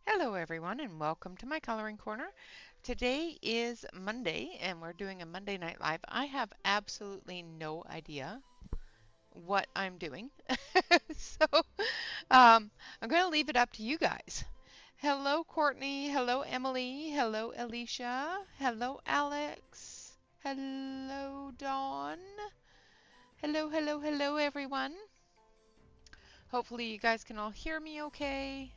Hello everyone and welcome to my coloring corner. Today is Monday and we're doing a Monday Night Live. I have absolutely no idea what I'm doing. so I'm going to leave it up to you guys. Hello Courtney, hello Emily, hello Alicia, hello Alex, hello Dawn. Hello everyone. Hopefully you guys can all hear me okay.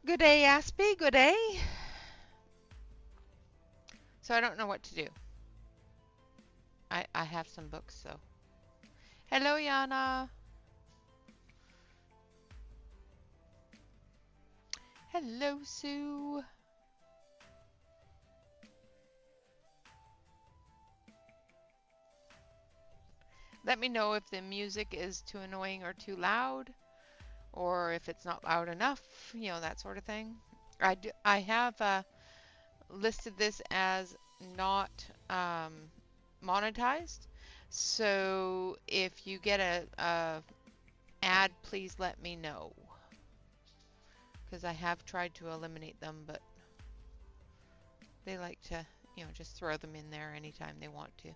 Good day, Aspie. Good day. So I don't know what to do. I have some books, so. Hello, Yana. Hello, Sue. Let me know if the music is too annoying or too loud, or if it's not loud enough, that sort of thing. I have listed this as not monetized, so if you get a ad, please let me know, because I have tried to eliminate them, but they like to, just throw them in there anytime they want to.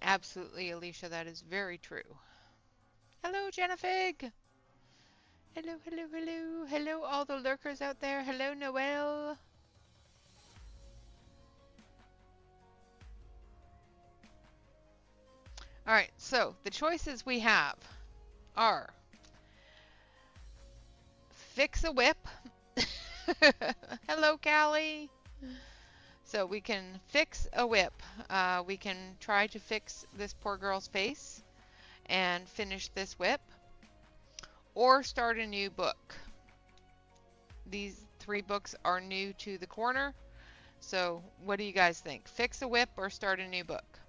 Absolutely, Alicia, that is very true. Hello, Jennifer. Hello. Hello, all the lurkers out there. Hello, Noelle. All right, so the choices we have are fix a whip. Hello, Callie. So we can fix a whip. We can try to fix this poor girl's face and finish this whip, or start a new book. These three books are new to the corner. So what do you guys think? Fix a whip or start a new book?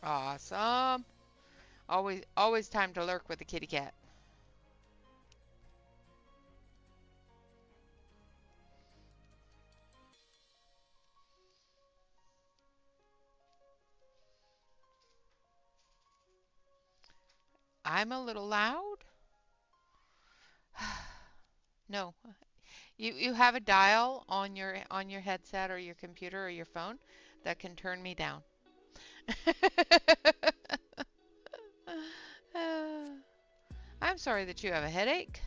Awesome. Always time to lurk with the kitty cat. I'm a little loud. No. You have a dial on your headset or your computer or your phone that can turn me down. I'm sorry that you have a headache.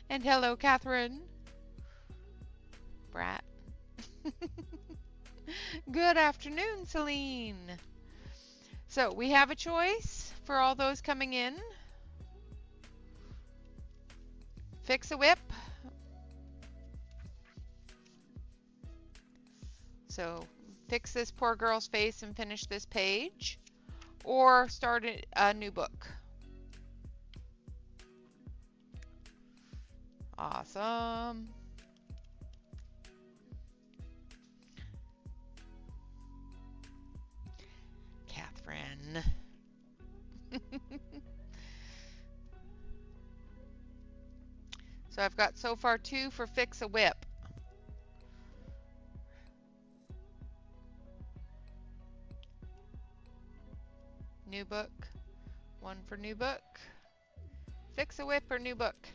And hello, Catherine. Brat. Good afternoon, Celine. So we have a choice for all those coming in. Fix a whip. So fix this poor girl's face and finish this page, or start a new book. Awesome. Catherine. So I've got so far 2 for fix a whip. New book. 1 for new book. Fix a whip or new book.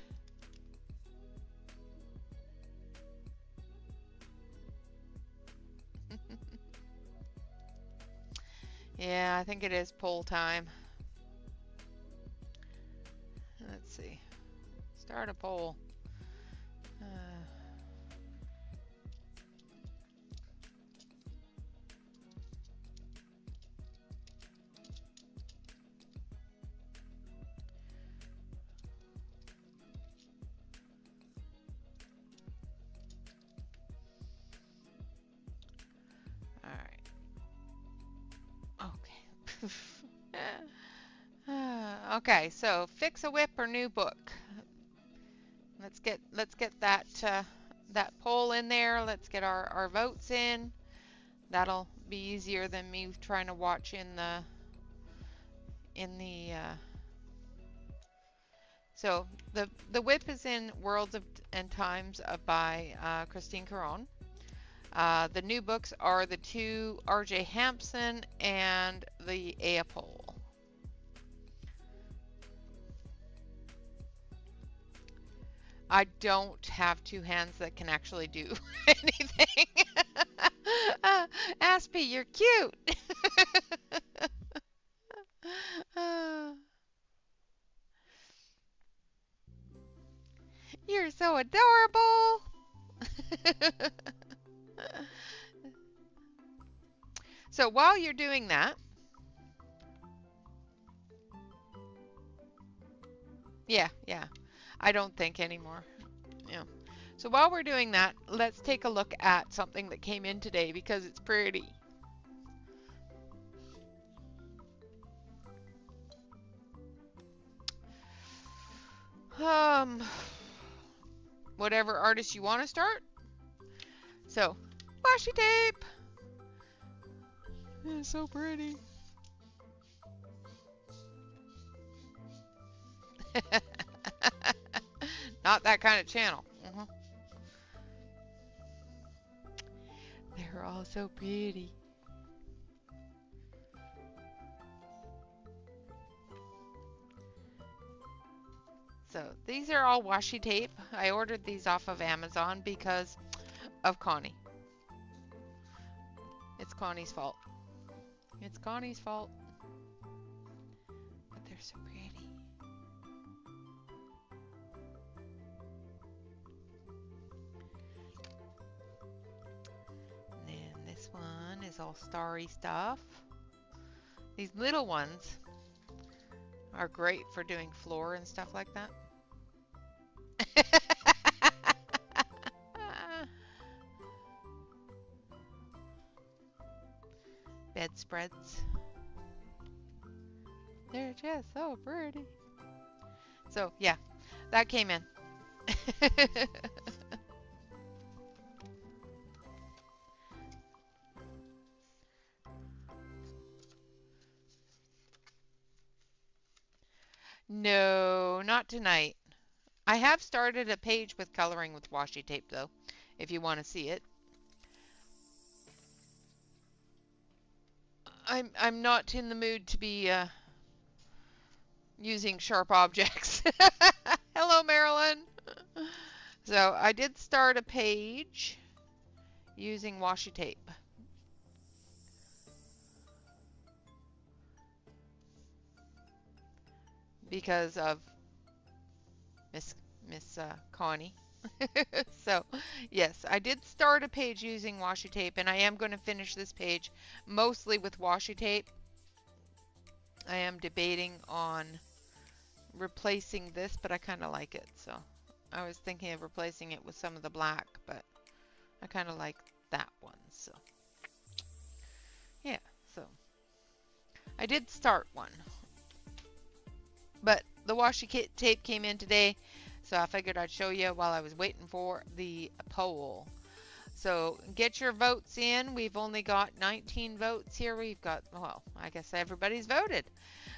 Yeah, I think it is poll time. Let's see. Start a poll. Okay, so fix a whip or new book. Let's get that that poll in there. Let's get our votes in. That'll be easier than me trying to watch in the So the whip is in Worlds of and Times by Christine Karron. The new books are the two R.J. Hampson and the Apole. I don't have two hands that can actually do anything. Aspie, you're cute. You're so adorable. So while you're doing that, yeah, I don't think anymore. Yeah. So while we're doing that, let's take a look at something that came in today because it's pretty. Whatever artist you want to start. So, washi tape. It's so pretty. Not that kind of channel. They're all so pretty. So these are all washi tape. I ordered these off of Amazon because of Connie. It's Connie's fault. It's Connie's fault. But they're so pretty. And then this one is all starry stuff. These little ones are great for doing floor and stuff like that. Bedspreads. They're just so pretty. So, yeah, that came in. No, not tonight. I have started a page with coloring with washi tape, though, if you want to see it. I'm not in the mood to be using sharp objects. Hello, Marilyn. So I did start a page using washi tape. Because of Miss Connie. So, yes, I did start a page using washi tape, and I am going to finish this page mostly with washi tape. I am debating on replacing this, but I kind of like it. So, I was thinking of replacing it with some of the black, but I kind of like that one. So, yeah, so I did start one. But the washi tape came in today, so I figured I'd show you while I was waiting for the poll. So get your votes in. We've only got 19 votes here. We've got, well, I guess everybody's voted.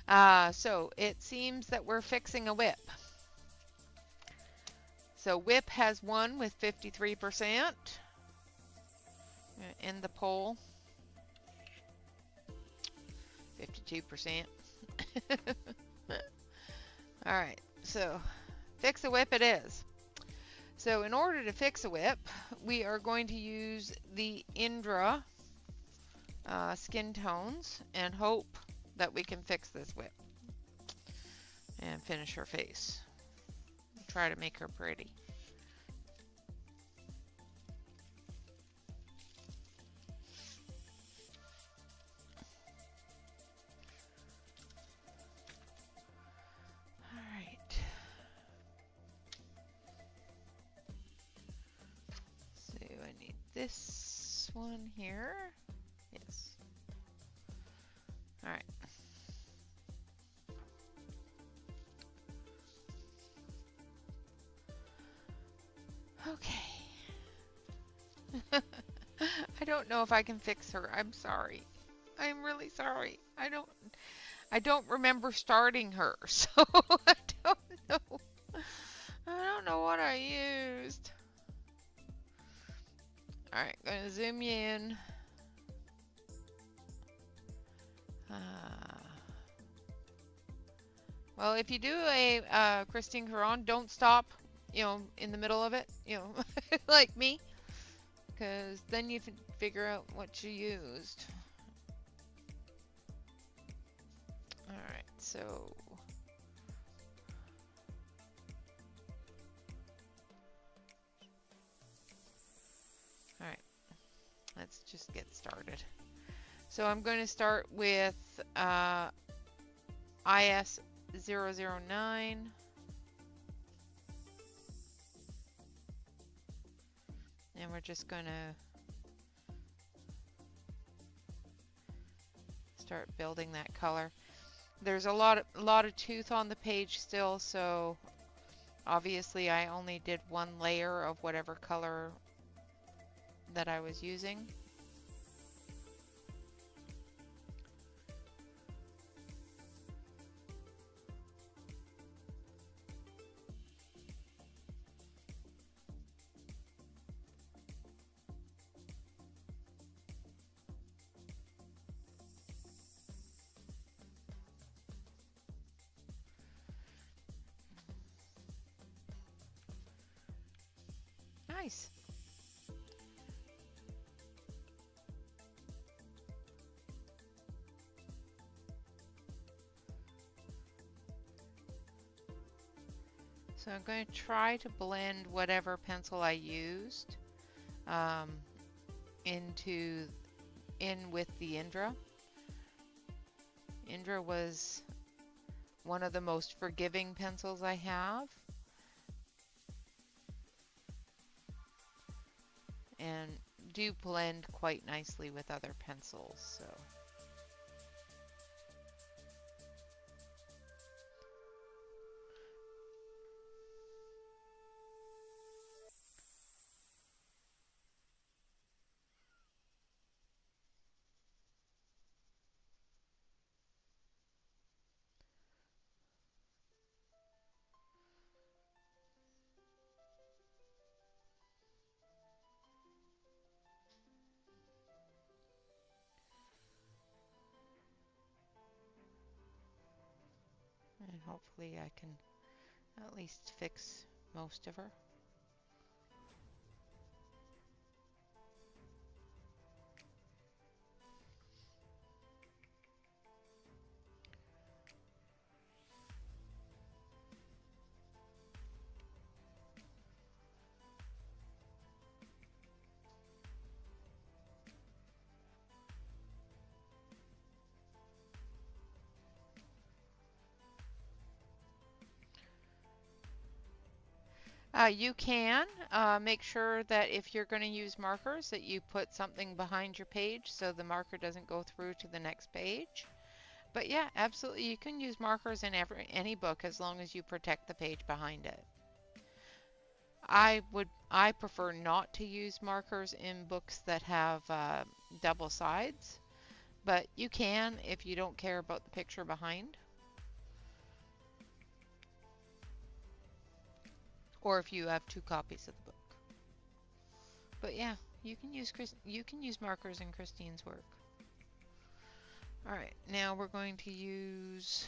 So it seems that we're fixing a whip. So whip has won with 53% in the poll. 52%. All right, so fix a whip it is. So in order to fix a whip, we are going to use the Indra skin tones and hope that we can fix this whip and finish her face. Try to make her pretty. This one here. Yes. All right. Okay. I don't know if I can fix her. I'm sorry. I'm really sorry. I don't remember starting her, so I don't know. know what I used. Alright, gonna zoom you in. Well, if you do a Christine Karron, don't stop, in the middle of it, like me, because then you can figure out what you used. Alright, so alright, let's just get started. So I'm going to start with IS 009. And we're just going to start building that color. There's a lot of tooth on the page still, so obviously I only did one layer of whatever color that I was using. Nice. So I'm going to try to blend whatever pencil I used in with the Indra. Indra was one of the most forgiving pencils I have. And do blend quite nicely with other pencils, so. And hopefully I can at least fix most of her. You can make sure that if you're going to use markers that you put something behind your page so the marker doesn't go through to the next page. But yeah, absolutely, you can use markers in any book as long as you protect the page behind it. I prefer not to use markers in books that have double sides, but you can if you don't care about the picture behind. Or if you have 2 copies of the book. But yeah, you can use markers in Christine's work. All right, now we're going to use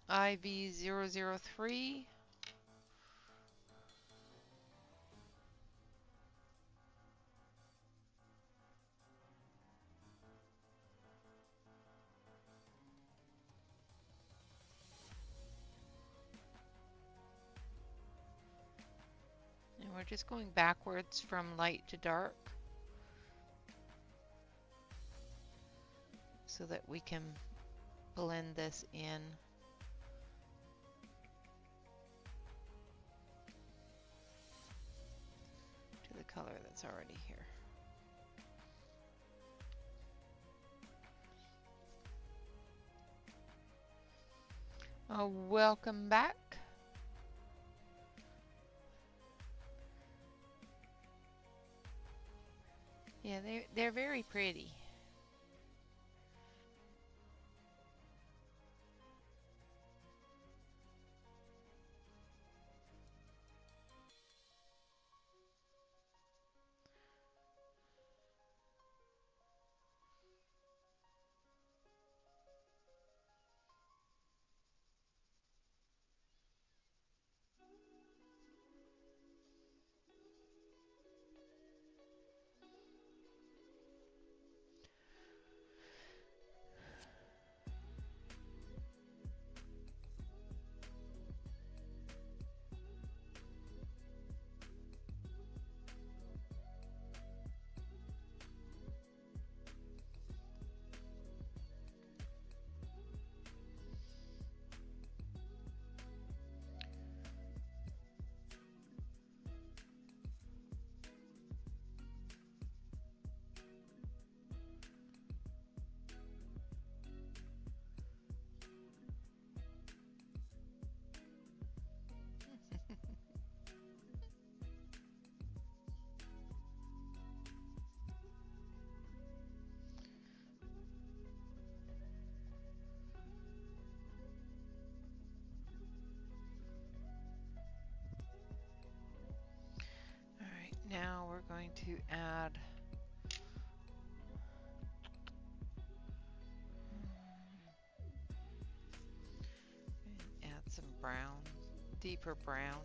IV003. And we're just going backwards from light to dark so that we can blend this in. To the color that's already here. Welcome back. Yeah, they're very pretty. going to add some brown, deeper brown.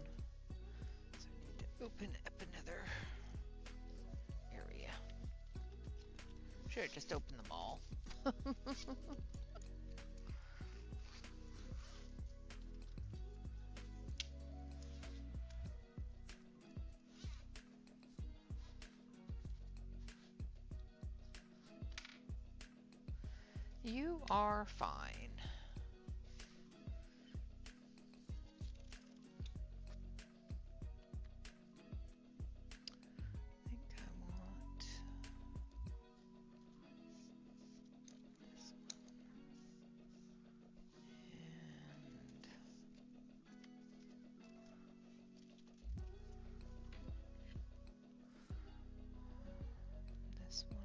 So I need to open up another area. Should have just opened them all. You are fine. I think I want this one. And this one.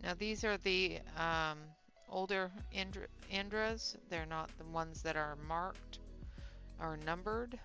Now these are the older Indras. They're not the ones that are marked or numbered.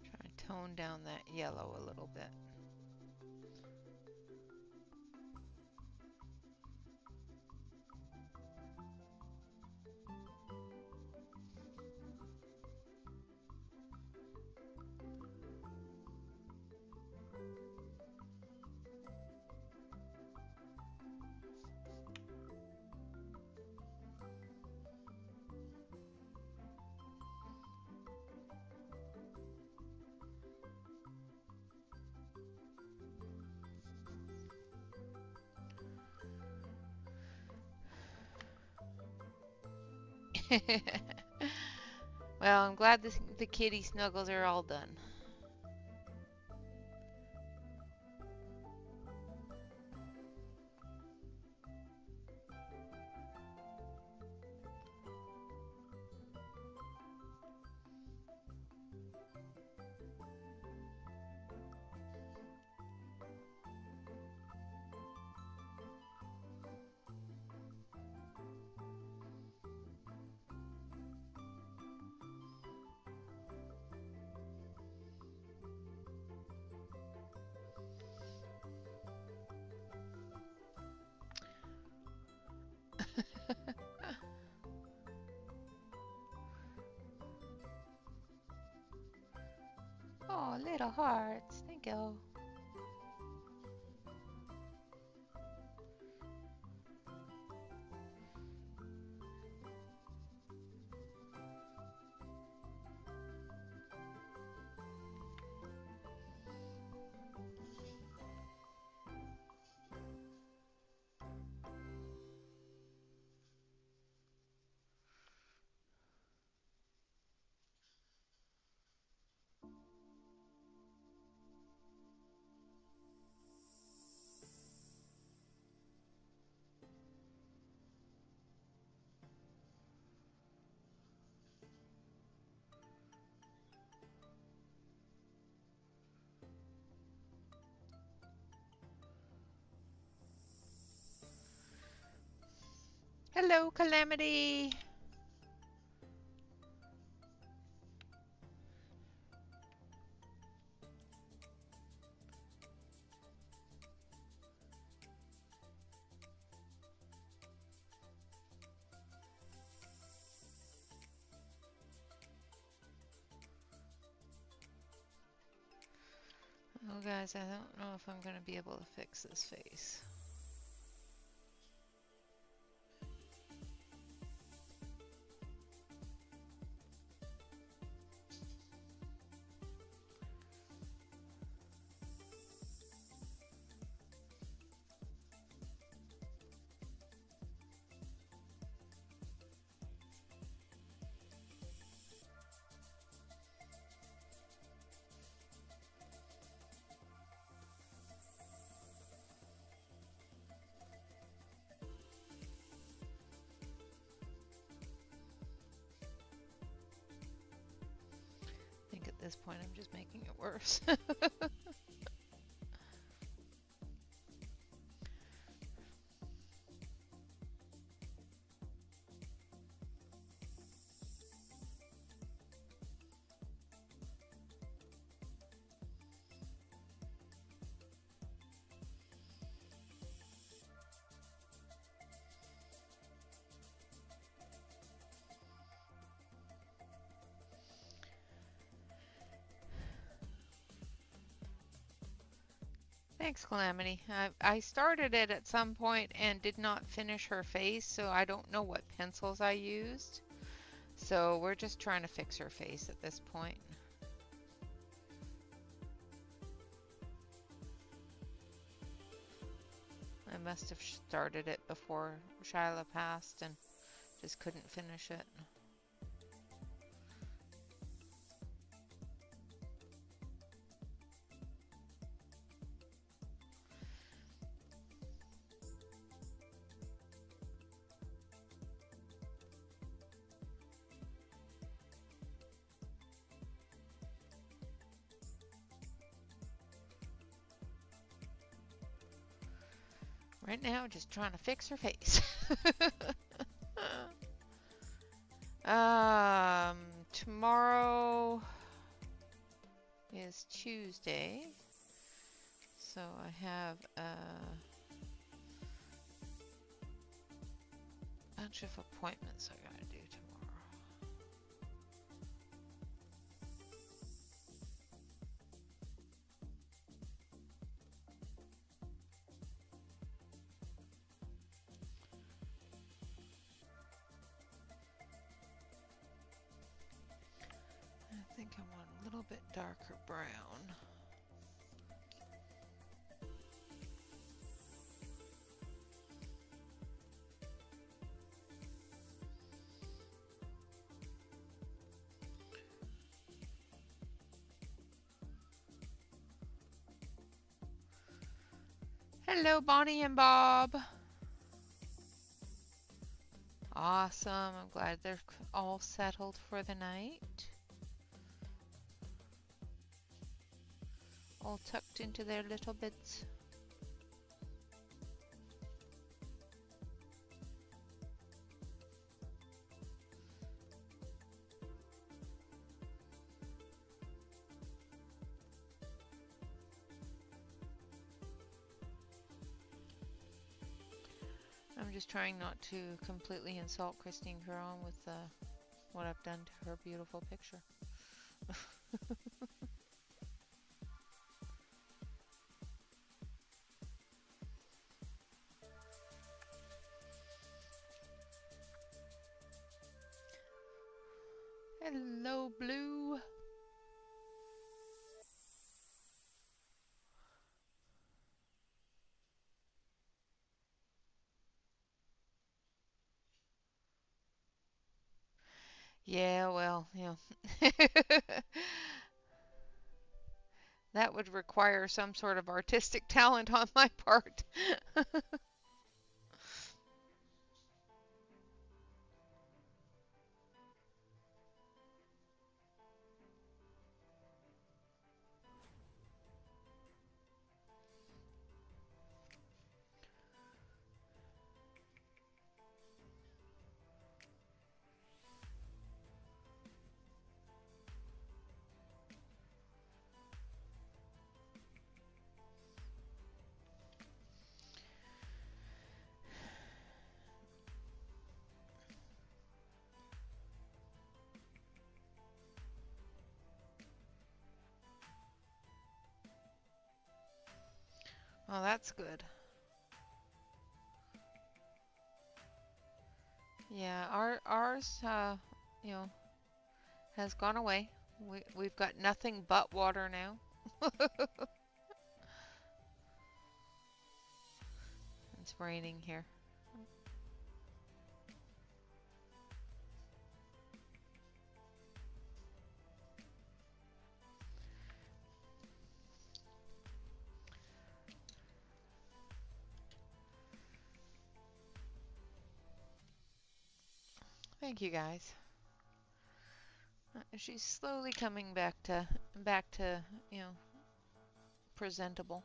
Try to tone down that yellow a little bit. Well, I'm glad the kitty snuggles are all done. Oh, little hearts. Thank you. Hello, Calamity. Oh, guys, I don't know if I'm going to be able to fix this face. think at this point I'm just making it worse. Thanks, Calamity. I started it at some point and did not finish her face, so I don't know what pencils I used. So we're just trying to fix her face at this point. I must have started it before Shyla passed and just couldn't finish it. Right now, just trying to fix her face. Tomorrow is Tuesday, so I have a bunch of appointments I gotta do tomorrow. I think I want a little bit darker brown. Hello, Bonnie and Bob. Awesome. I'm glad they're all settled for the night. All tucked into their little beds. I'm just trying not to completely insult Christine Karron with what I've done to her beautiful picture. Hello, Blue. Yeah, well, that would require some sort of artistic talent on my part. Well, that's good. Yeah, ours, has gone away. We've got nothing but water now. It's raining here. Thank you guys. And she's slowly coming back to, you know, presentable.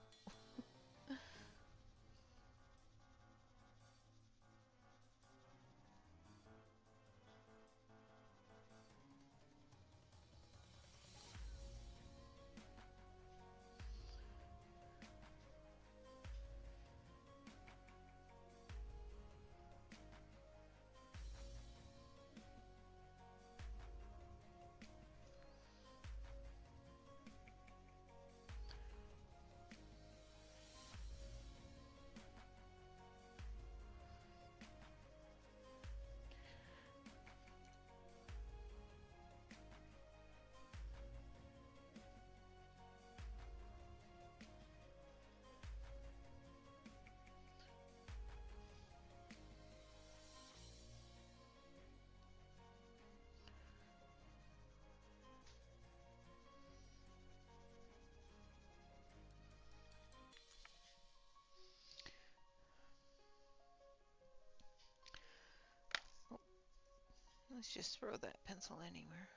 Let's just throw that pencil anywhere.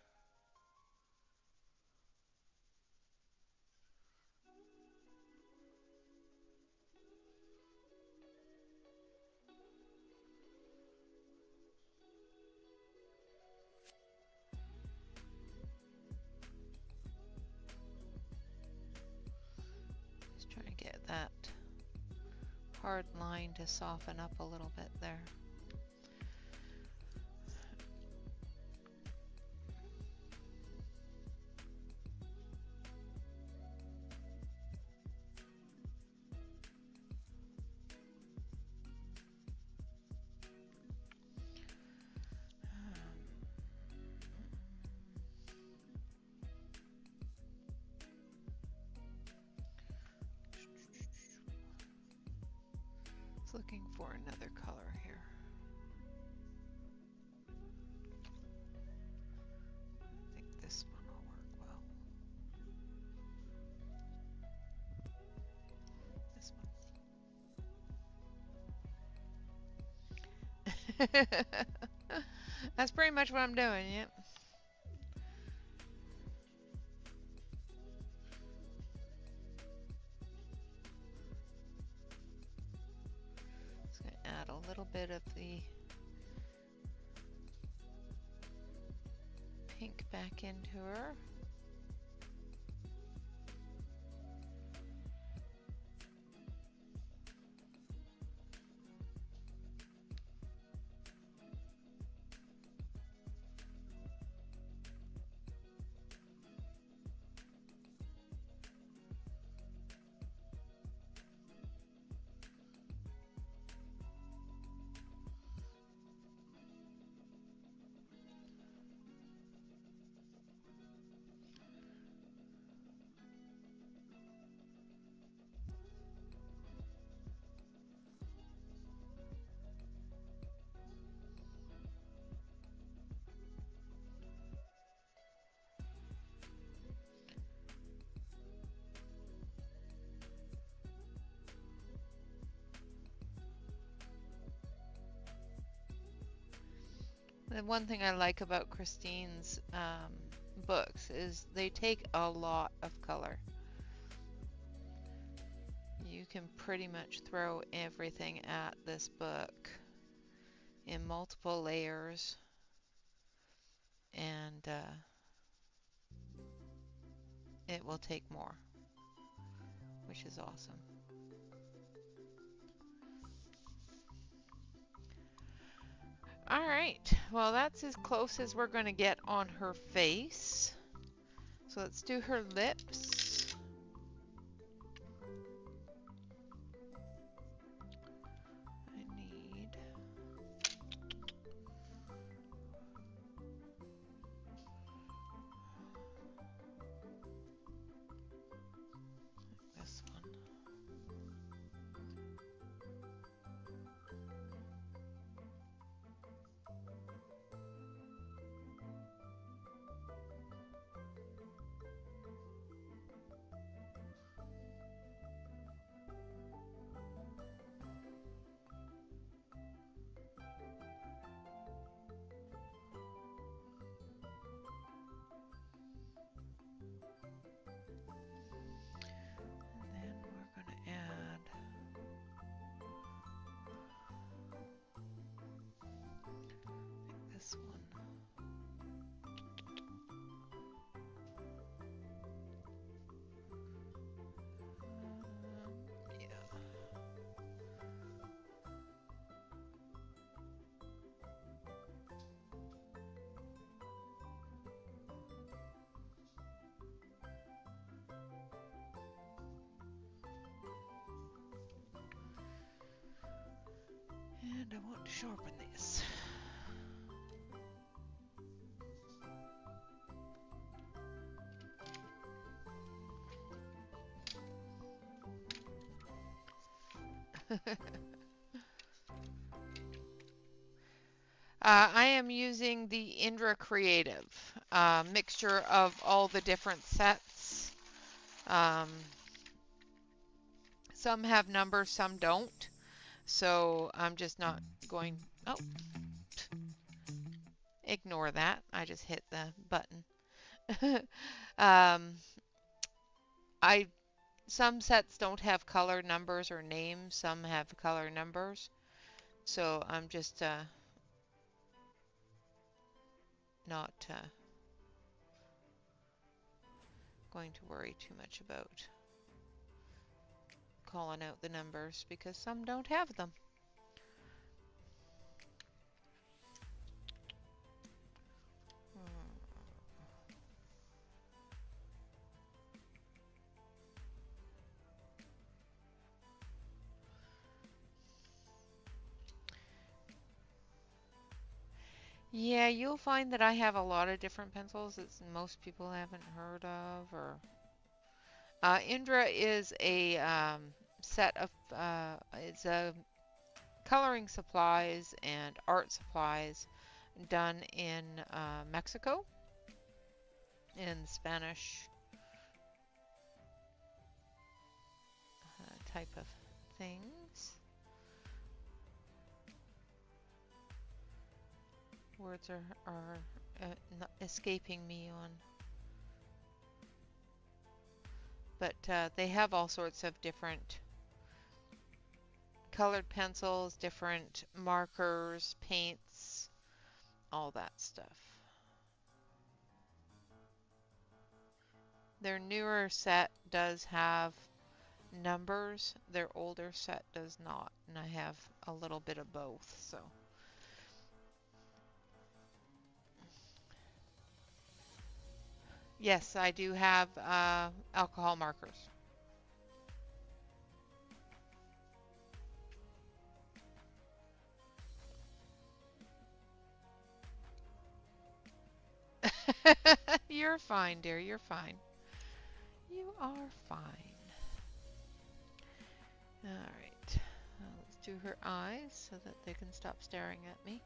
Just trying to get that hard line to soften up a little bit there. Looking for another color here. I think this one will work well. This one. That's pretty much what I'm doing, yep. Just gonna add a little bit of the pink back into her. The one thing I like about Christine's books is they take a lot of color. You can pretty much throw everything at this book in multiple layers, and it will take more, which is awesome. All right, well, that's as close as we're going to get on her face. So let's do her lips. I need this one. And I want to sharpen this. I am using the Indra Creative mixture of all the different sets. Um, some have numbers, some don't. So I'm just not going, oh, ignore that. I just hit the button. um, I Some sets don't have color numbers or names. Some have color numbers. So I'm just not going to worry too much about calling out the numbers because some don't have them. Yeah, you'll find that I have a lot of different pencils that most people haven't heard of. Or Indra is a set of it's a coloring supplies and art supplies done in Mexico in Spanish type of things. Words are not escaping me on, but they have all sorts of different colored pencils, different markers, paints, all that stuff. Their newer set does have numbers. Their older set does not, and I have a little bit of both, so. Yes, I do have alcohol markers. You're fine, dear. You're fine. You are fine. All right. Let's do her eyes so that they can stop staring at me.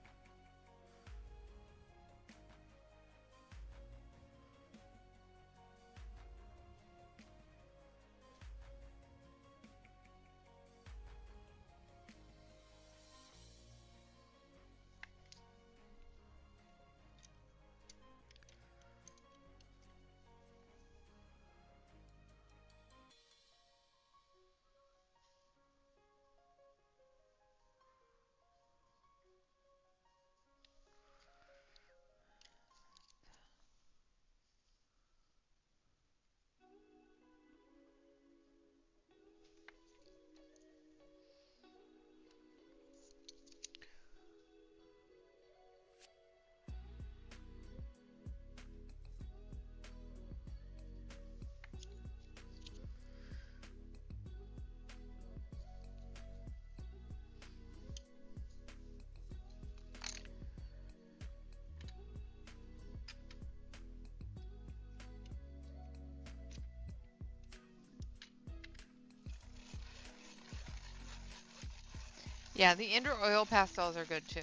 Yeah, the Indra oil pastels are good too.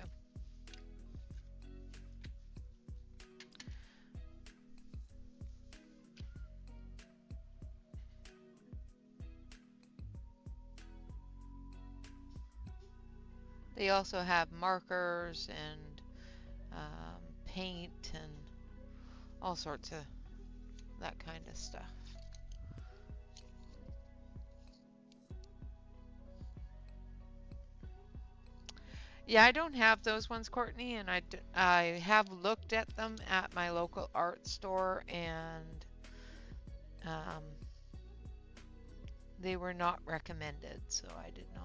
They also have markers and paint and all sorts of that kind of stuff. Yeah, I don't have those ones, Courtney, and I have looked at them at my local art store, and um, they were not recommended, so I did not.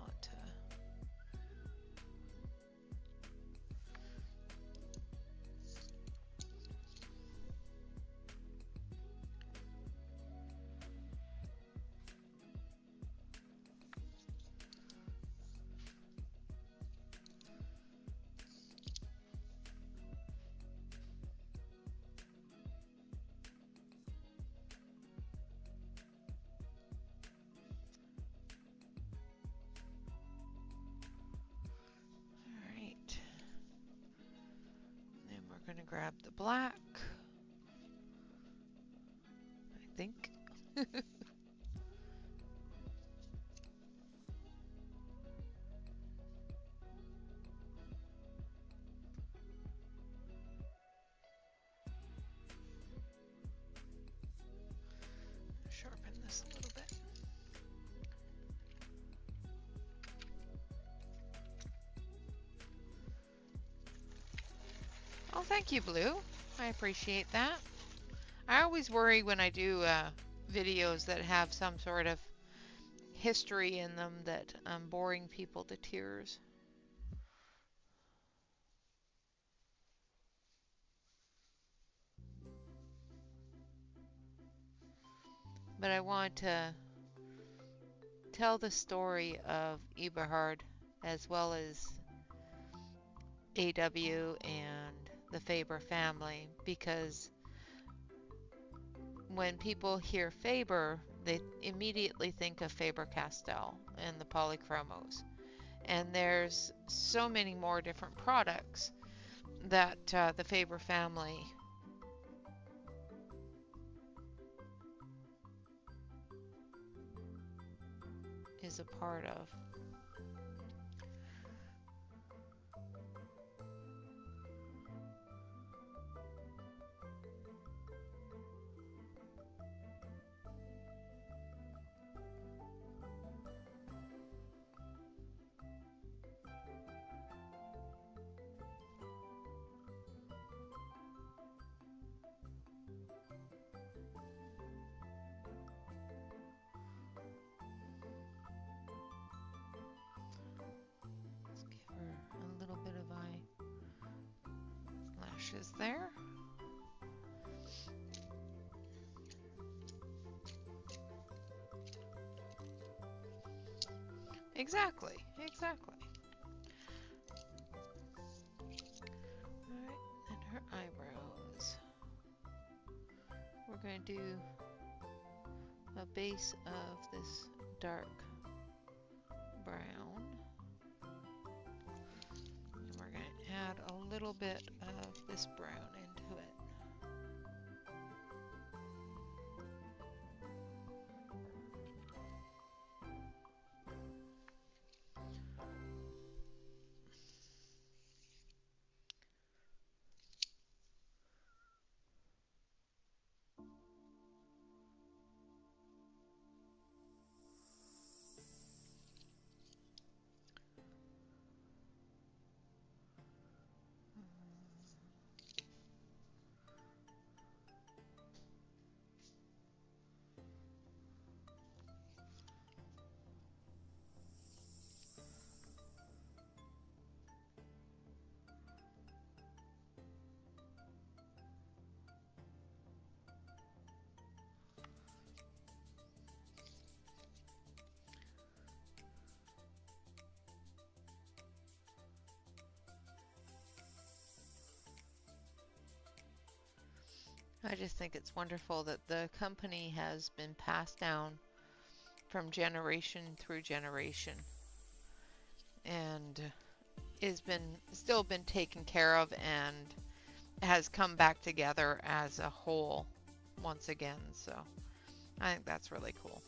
grab the black, I think. Sharpen this a little bit. Oh, thank you, Blue. I appreciate that. I always worry when I do videos that have some sort of history in them that I'm boring people to tears. But I want to tell the story of Eberhard as well as AW and the Faber family, because when people hear Faber, they immediately think of Faber-Castell and the polychromos. And there's so many more different products that the Faber family is a part of. A little bit of eyelashes there. Exactly, exactly. Alright, and her eyebrows. We're going to do a base of this dark brown. And we're going to add a little bit of this brown into it. I just think it's wonderful that the company has been passed down from generation through generation and still been taken care of and has come back together as a whole once again. So I think that's really cool.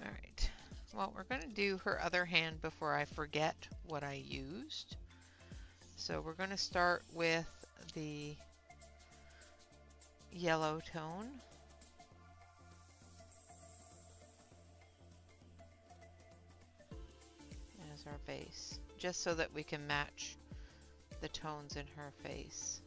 All right. Well, we're going to do her other hand before I forget what I used. So we're going to start with the yellow tone. As our base, just so that we can match the tones in her face.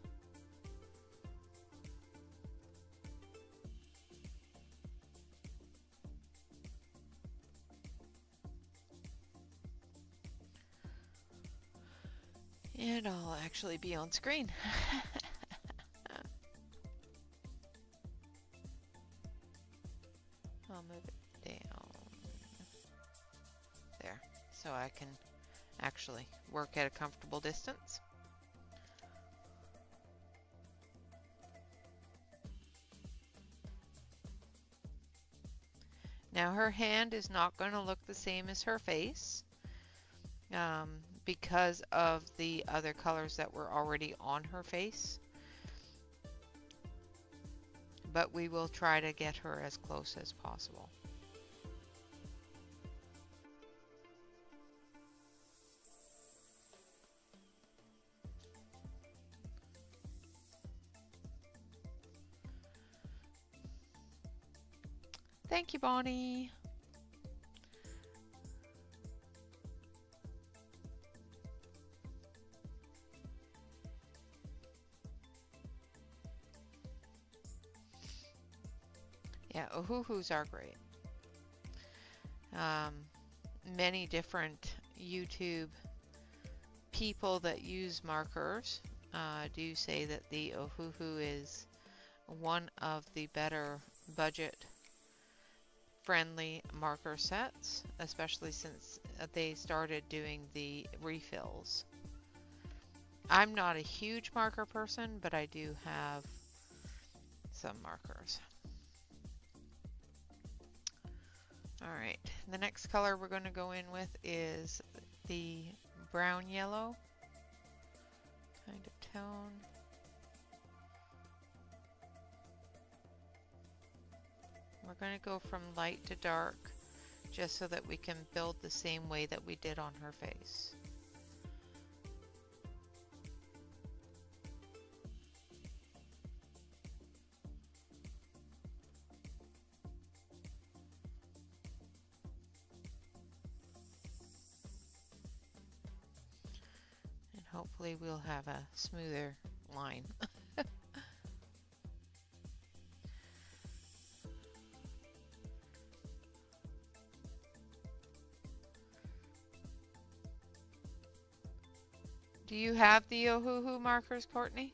And I'll actually be on screen. I'll move it down there so I can actually work at a comfortable distance. Now her hand is not going to look the same as her face because of the other colors that were already on her face. But we will try to get her as close as possible. Thank you, Bonnie. Yeah, Ohuhus are great. Many different YouTube people that use markers do say that the Ohuhu is one of the better budget friendly marker sets, especially since they started doing the refills. I'm not a huge marker person, but I do have some markers. Alright, the next color we're going to go in with is the brown yellow kind of tone. We're going to go from light to dark just so that we can build the same way that we did on her face. And hopefully we'll have a smoother line. Do you have the Ohuhu markers, Courtney?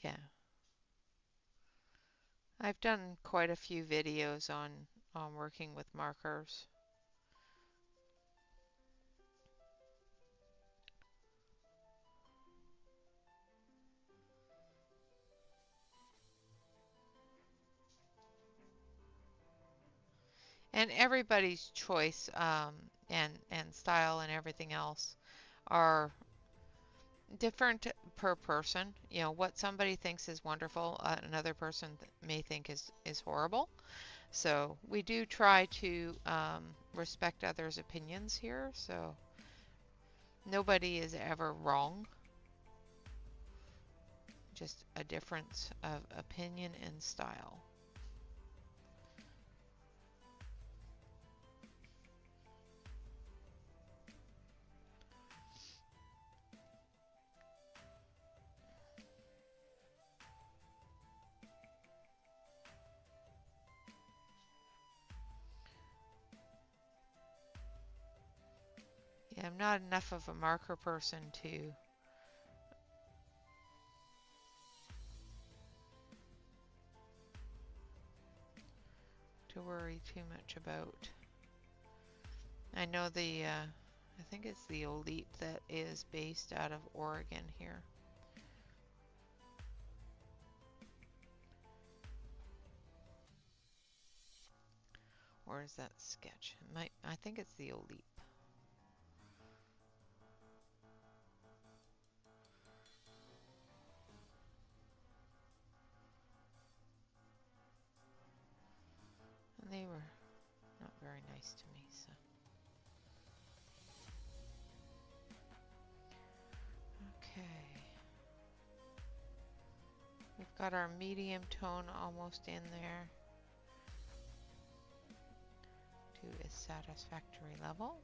Yeah. I've done quite a few videos on working with markers. And everybody's choice and style and everything else are different per person. You know, what somebody thinks is wonderful, another person may think is horrible. So we do try to respect others' opinions here. So nobody is ever wrong. Just a difference of opinion and style. Yeah, I'm not enough of a marker person to worry too much about. I know I think it's the Elite that is based out of Oregon here. Or is that Sketch? I think it's the Elite. And they were not very nice to me, so. Okay. We've got our medium tone almost in there to a satisfactory level.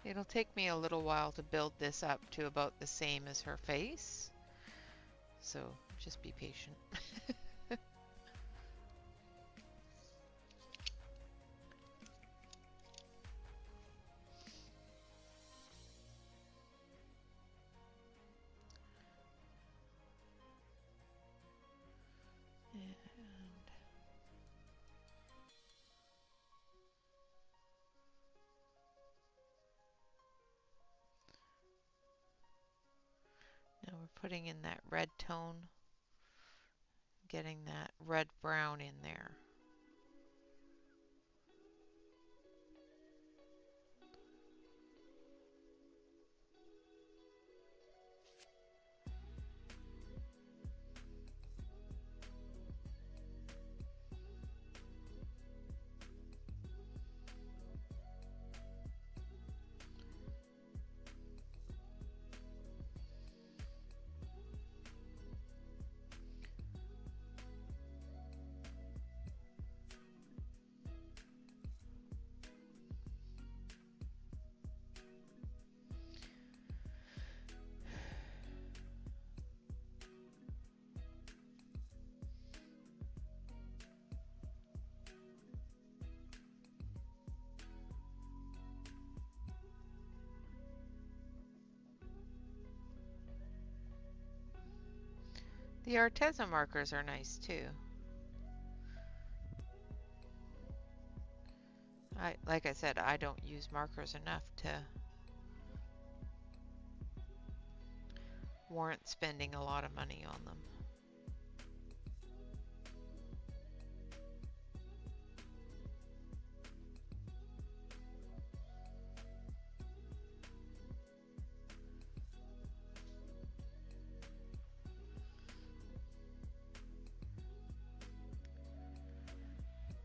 It'll take me a little while to build this up to about the same as her face, so just be patient. Now we're putting in that red tone, getting that red brown in there. The artisan markers are nice too. Like I said, I don't use markers enough to warrant spending a lot of money on them.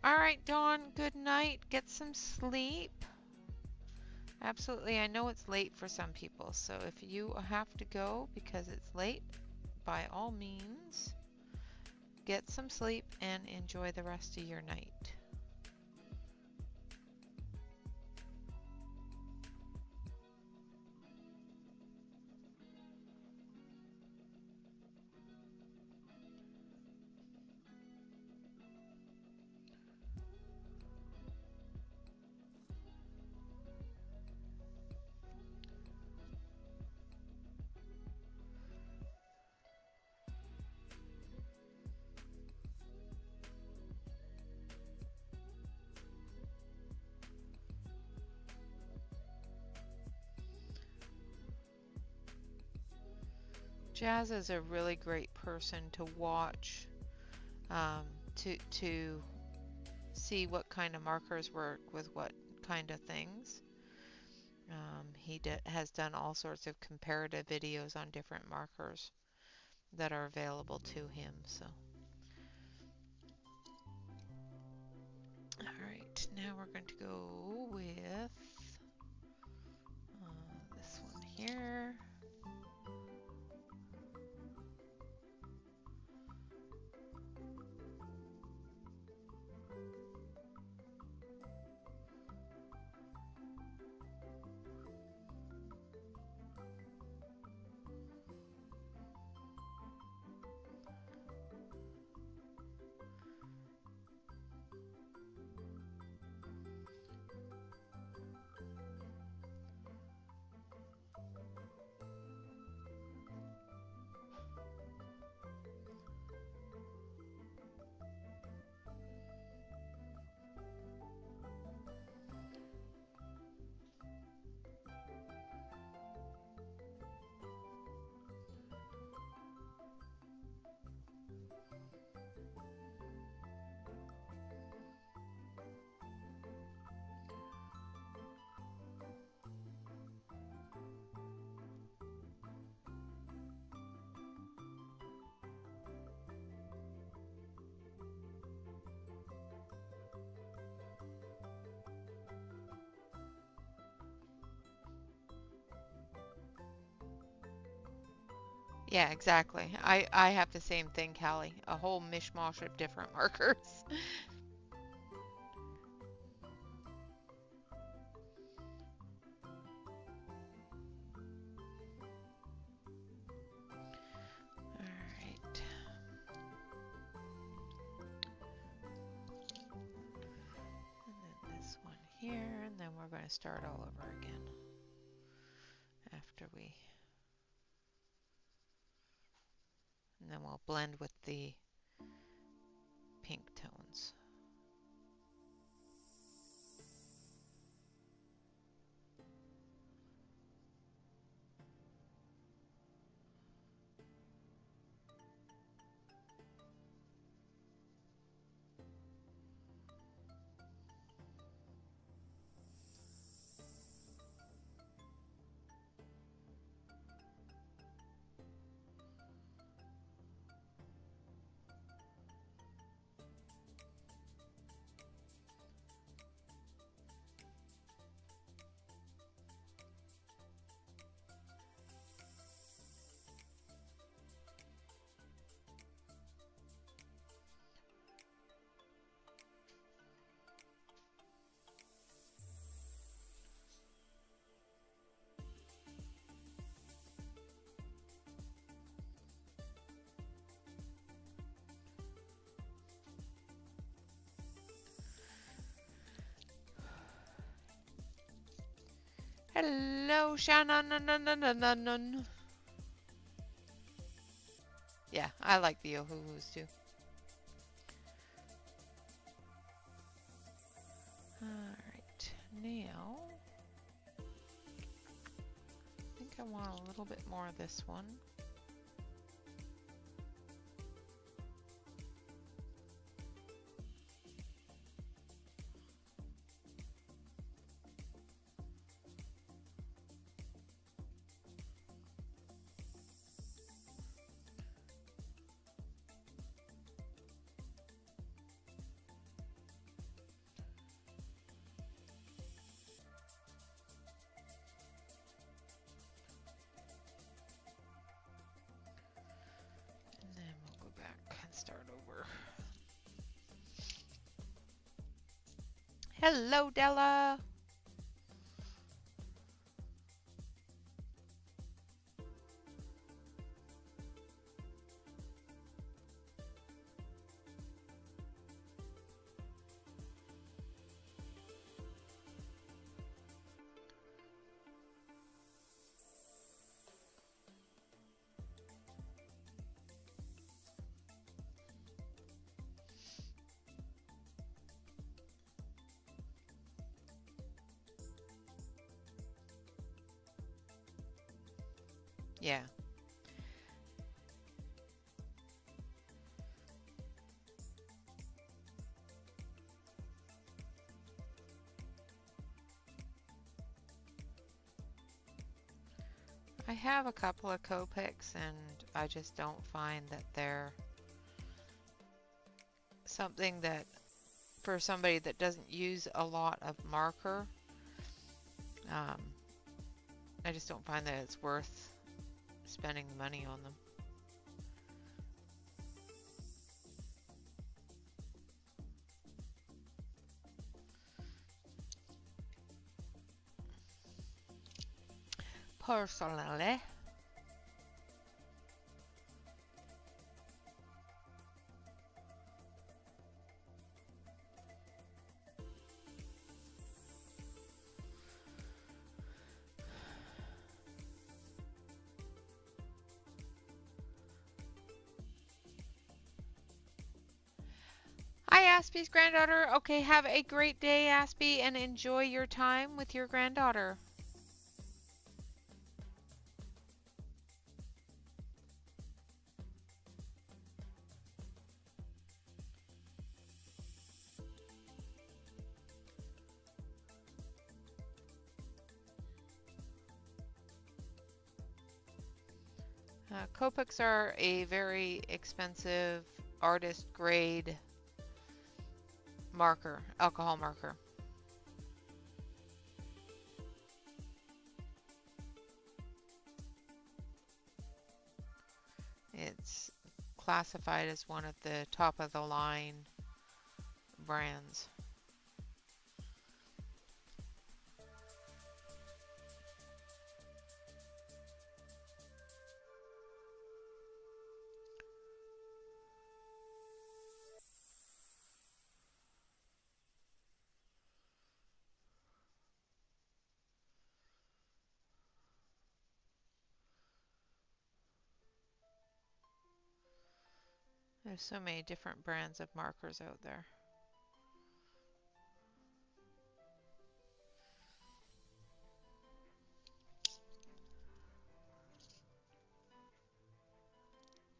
All right, Dawn, good night. Get some sleep. Absolutely, I know it's late for some people, so if you have to go because it's late, by all means, get some sleep and enjoy the rest of your night. Jazz is a really great person to watch, to see what kind of markers work with what kind of things. He has done all sorts of comparative videos on different markers that are available to him. So, all right, now we're going to go with this one here. Yeah, exactly. I have the same thing, Callie. A whole mishmash of different markers. here, and then we're going to start all over again after we, and then we'll blend with the pink tones. Hello, Shannon. Yeah, I like the Ohuhus too. Alright, now I think I want a little bit more of this one. Start over. Hello, Della. Yeah. I have a couple of Copics, and I just don't find that they're something that, for somebody that doesn't use a lot of marker, I just don't find that it's worth spending the money on them. Personally. Hi, Aspie's granddaughter. Okay, have a great day, Aspie, and enjoy your time with your granddaughter. Copics are a very expensive artist grade marker, alcohol marker. It's classified as one of the top of the line brands. There's so many different brands of markers out there.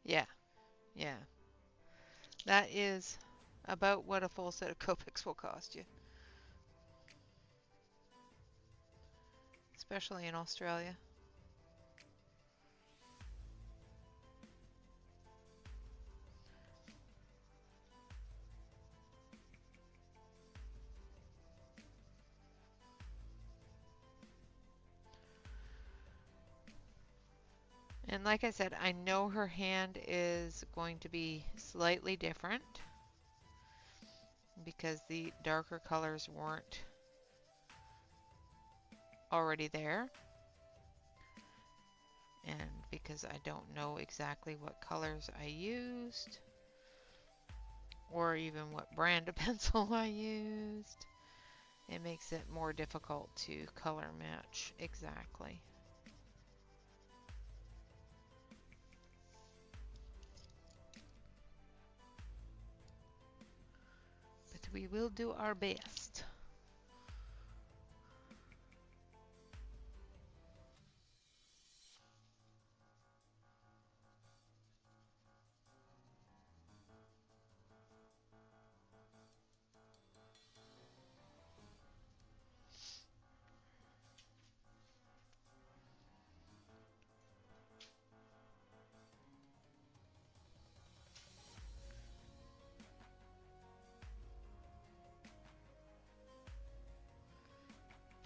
Yeah, yeah. That is about what a full set of Copics will cost you, especially in Australia. And like I said, I know her hand is going to be slightly different because the darker colors weren't already there, and because I don't know exactly what colors I used or even what brand of pencil I used. It makes it more difficult to color match exactly. But we will do our best.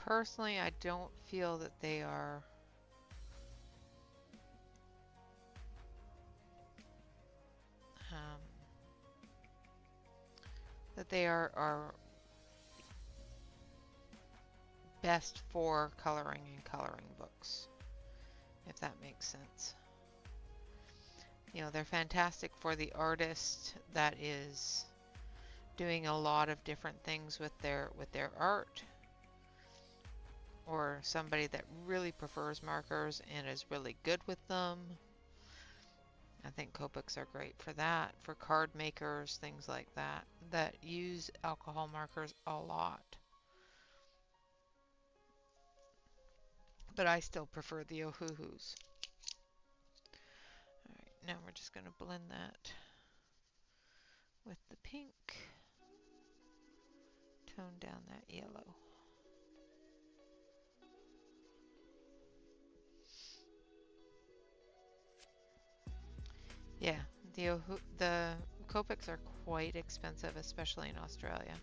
Personally, I don't feel that they are um, are best for coloring in coloring books, if that makes sense. You know, they're fantastic for the artist that is doing a lot of different things with their art, or somebody that really prefers markers and is really good with them. I think Copics are great for that, for card makers, things like that, that use alcohol markers a lot. But I still prefer the Ohuhus. Alright, now we're just going to blend that with the pink. Tone down that yellow. Yeah, the Copics are quite expensive, especially in Australia.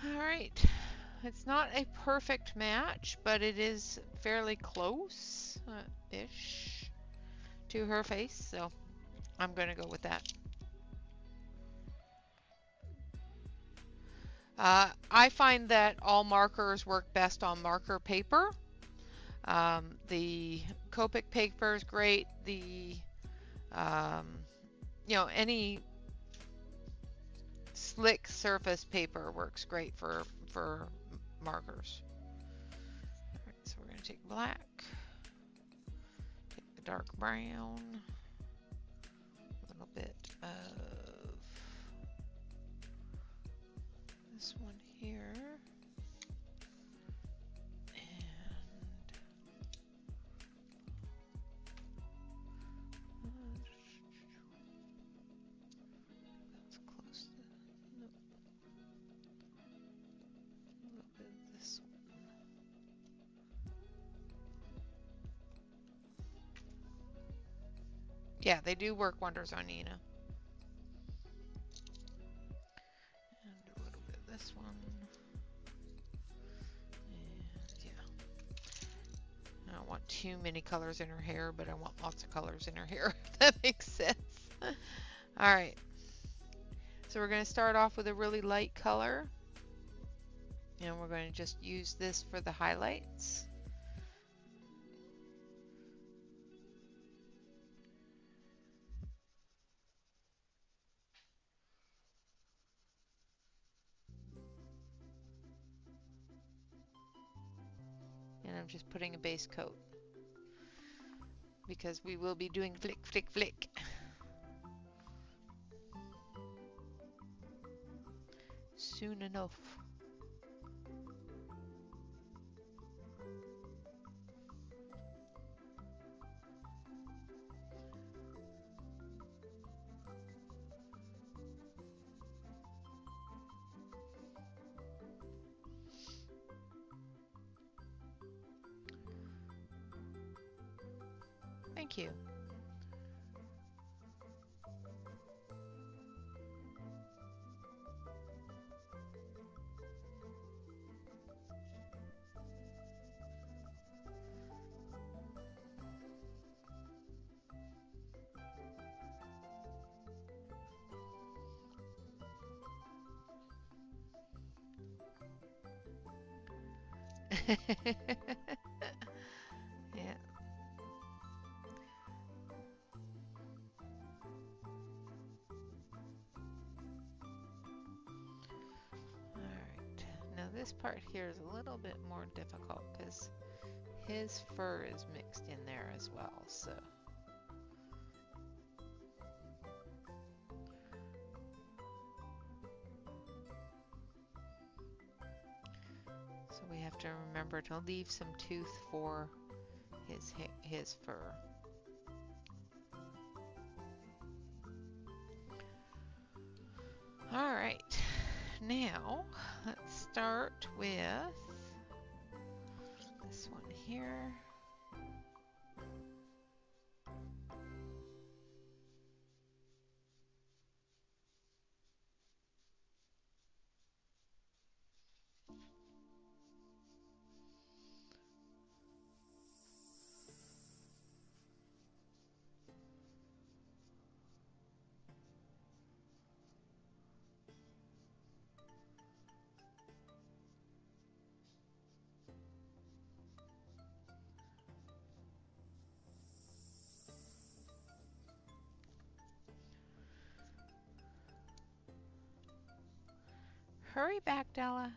Alright, it's not a perfect match, but it is fairly close-ish to her face, so I'm going to go with that. I find that all markers work best on marker paper. The Copic paper is great. The any slick surface paper works great for markers. All right, so we're going to take black, take the dark brown, a little bit of this one here, and that's close to, nope, a little bit of this one. Yeah, they do work wonders on Nina. And a little bit of this one. want too many colors in her hair, but I want lots of colors in her hair, if that makes sense. All right, so we're going to start off with a really light color, and we're going to just use this for the highlights. And I'm just putting a base coat because we will be doing flick, flick, flick. Soon enough. Thank you. Yeah. Alright, now this part here is a little bit more difficult because his fur is mixed in there as well, so we have to remember to leave some tooth for his fur. Alright, now let's start with this one here. Hurry back, Della.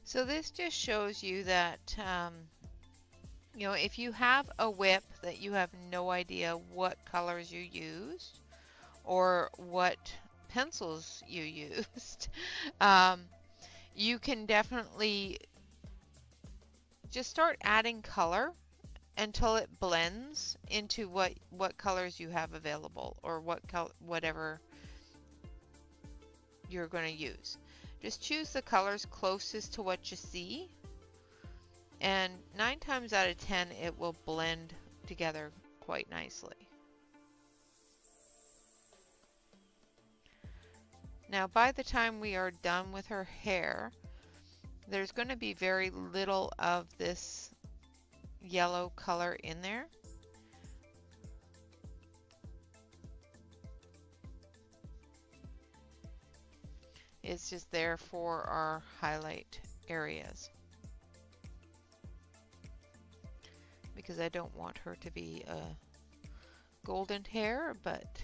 So this just shows you that, you know, if you have a whip that you have no idea what colors you used or what pencils you used, you can definitely just start adding color until it blends into what colors you have available or whatever you're going to use. Just choose the colors closest to what you see, and 9 times out of 10 it will blend together quite nicely. Now by the time we are done with her hair, there's going to be very little of this yellow color in there. It's just there for our highlight areas, because I don't want her to be golden hair, but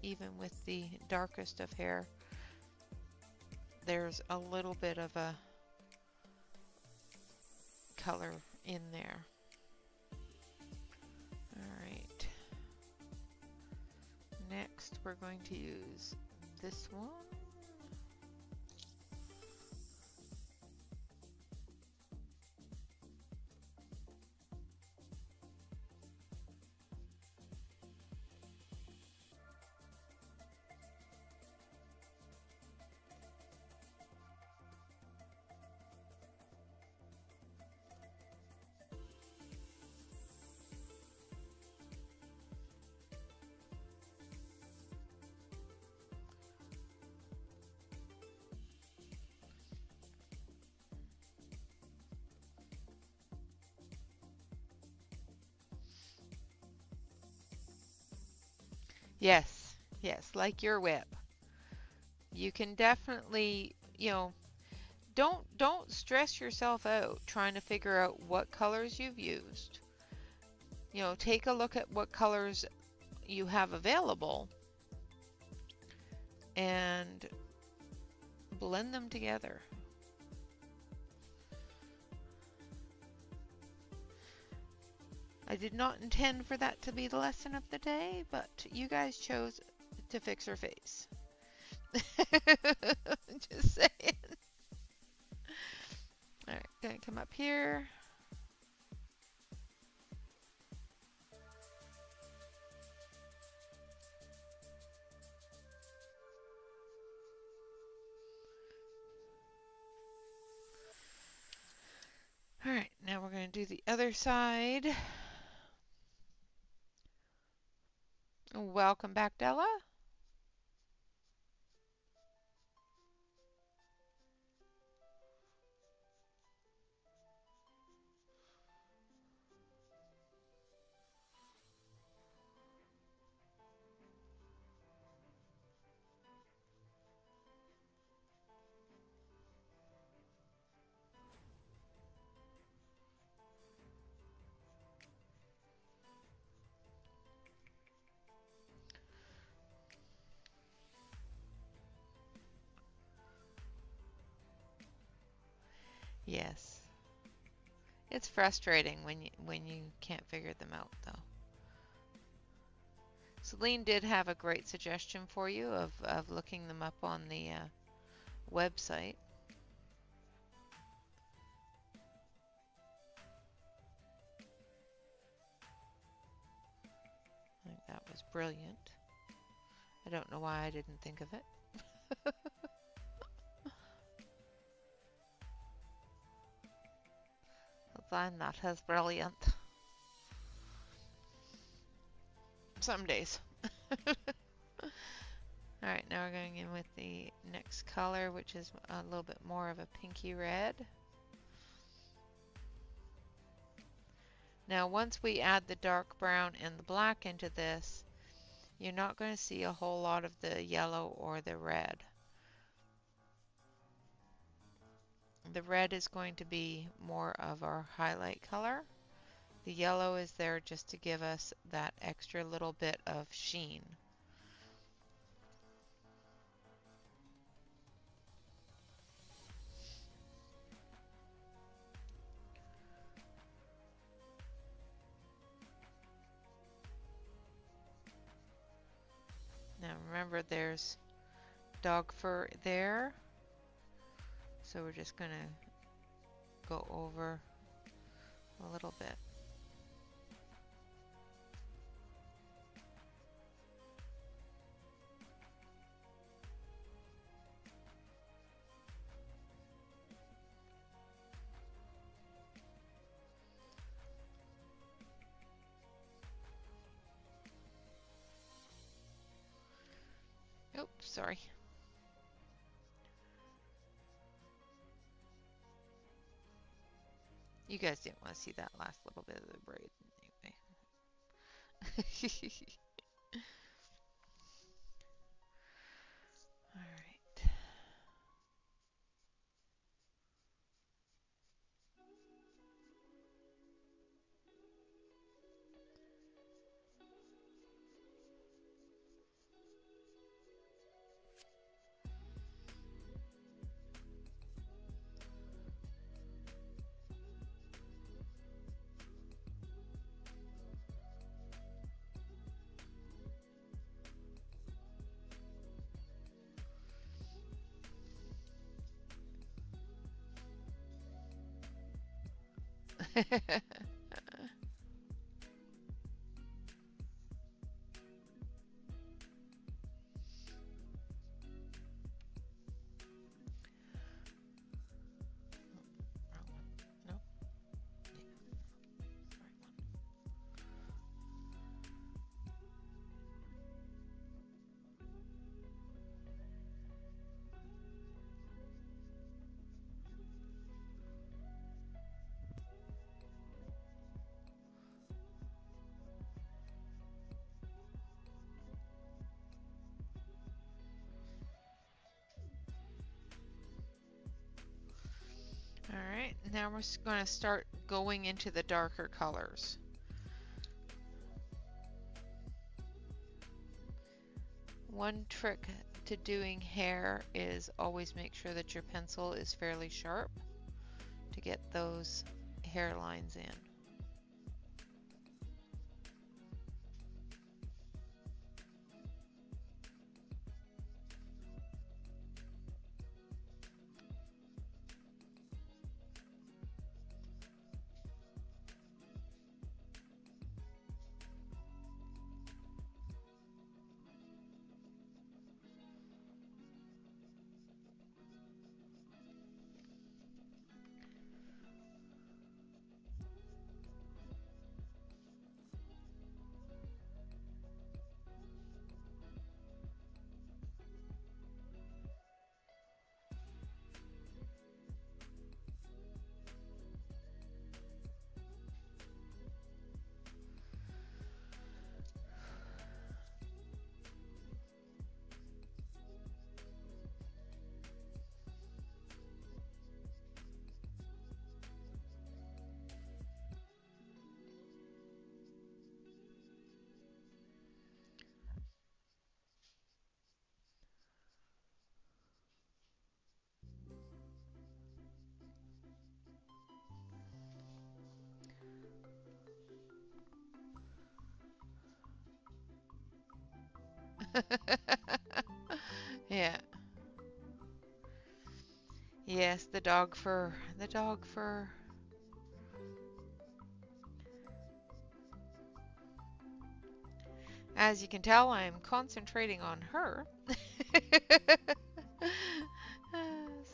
even with the darkest of hair, there's a little bit of a color in there. Alright. Next, we're going to use this one. Yes, yes, like your whip. You can definitely, don't stress yourself out trying to figure out what colors you've used. Take a look at what colors you have available and blend them together. I did not intend for that to be the lesson of the day, but you guys chose to fix her face. Just saying. Alright, gonna come up here. Alright, now we're going to do the other side. Welcome back, Della. Yes. It's frustrating when you can't figure them out, though. Celine did have a great suggestion for you of looking them up on the website. I think that was brilliant. I don't know why I didn't think of it. I'm not as brilliant. Some days. Alright, now we're going in with the next color, which is a little bit more of a pinky red. Now once we add the dark brown and the black into this, you're not going to see a whole lot of the yellow or the red. The red is going to be more of our highlight color. The yellow is there just to give us that extra little bit of sheen. Now remember, there's dog fur there, so we're just going to go over a little bit. Oops, sorry. You guys didn't want to see that last little bit of the braid anyway. All right. Wrong one. No? Yeah, right one. All right, now we're going to start going into the darker colors. One trick to doing hair is always make sure that your pencil is fairly sharp to get those hairlines in. Yeah. Yes, the dog fur. The dog fur. As you can tell, I'm concentrating on her.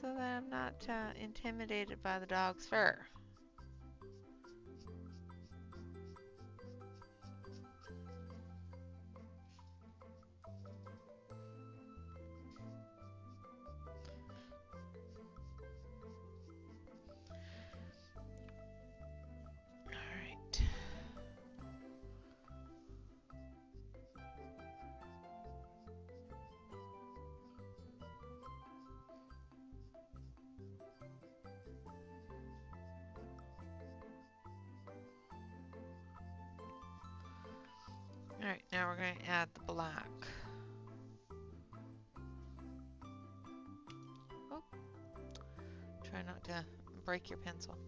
So that I'm not intimidated by the dog's fur. All right. All right, now we're going to add the black. Oh, try not to break your pencil.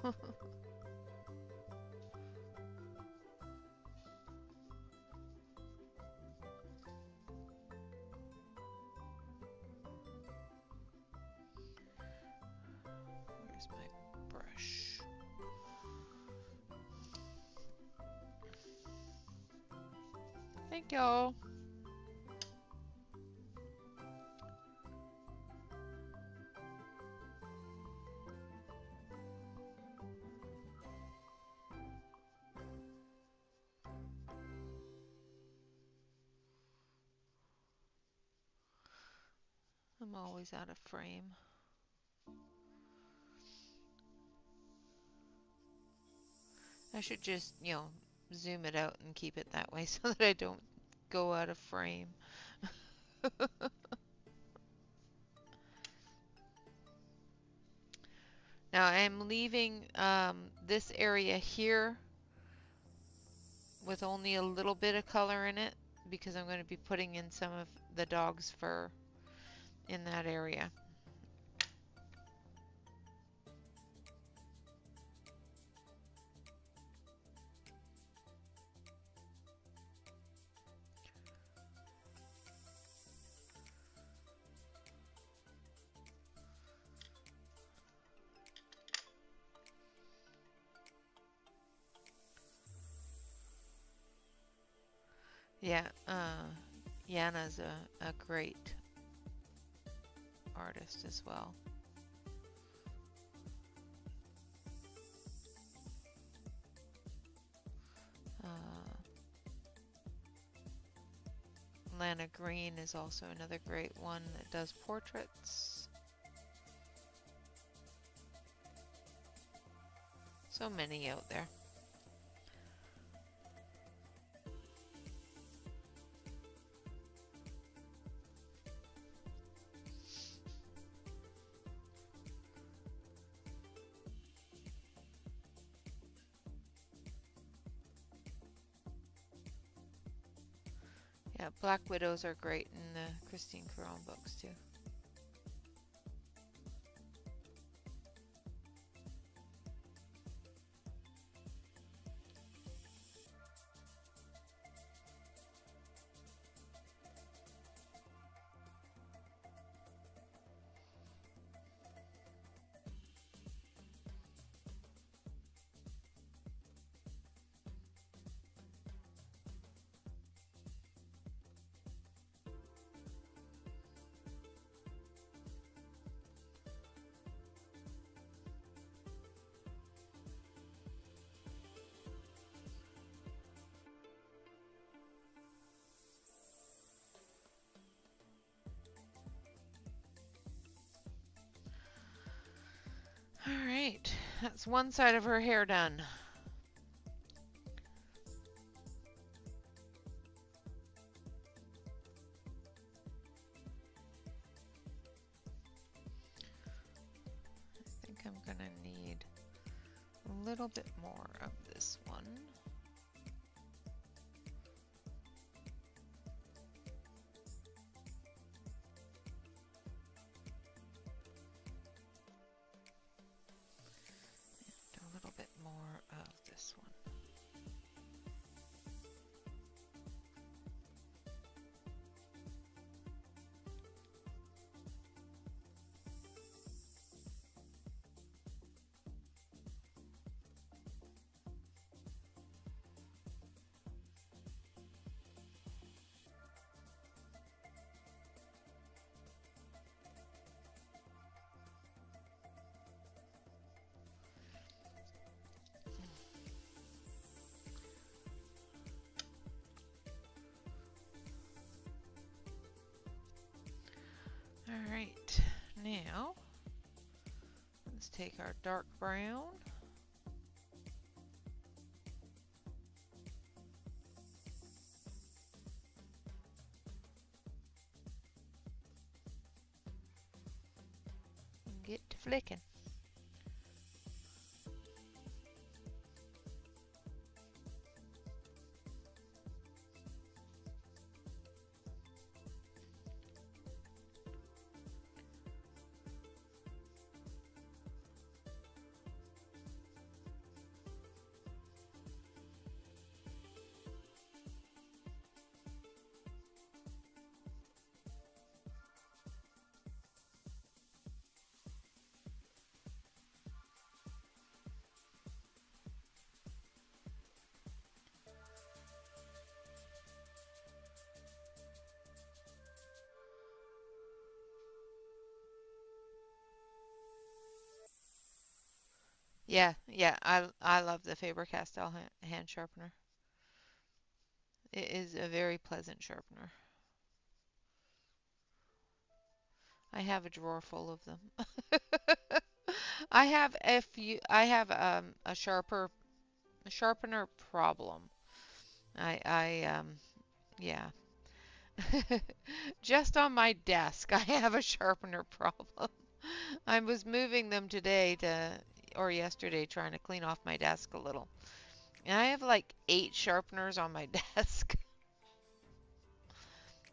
Where's my brush? Thank you. I'm always out of frame. I should just, zoom it out and keep it that way so that I don't go out of frame. Now I am leaving this area here with only a little bit of color in it because I'm going to be putting in some of the dog's fur in that area. Yeah, Yana's a great artist as well. Uh, Lana Green is also another great one that does portraits. So many out there. Yeah, Black Widows are great in the Christine Karron books too. All right, that's one side of her hair done. I think I'm gonna need a little bit more of this one. And a little bit more of this one. All right, now let's take our dark brown. And get to flicking. Yeah, I love the Faber-Castell hand sharpener. It is a very pleasant sharpener. I have a drawer full of them. I have a sharper sharpener problem. Yeah. Just on my desk, I have a sharpener problem. I was moving them today or yesterday, trying to clean off my desk a little. And I have like 8 sharpeners on my desk.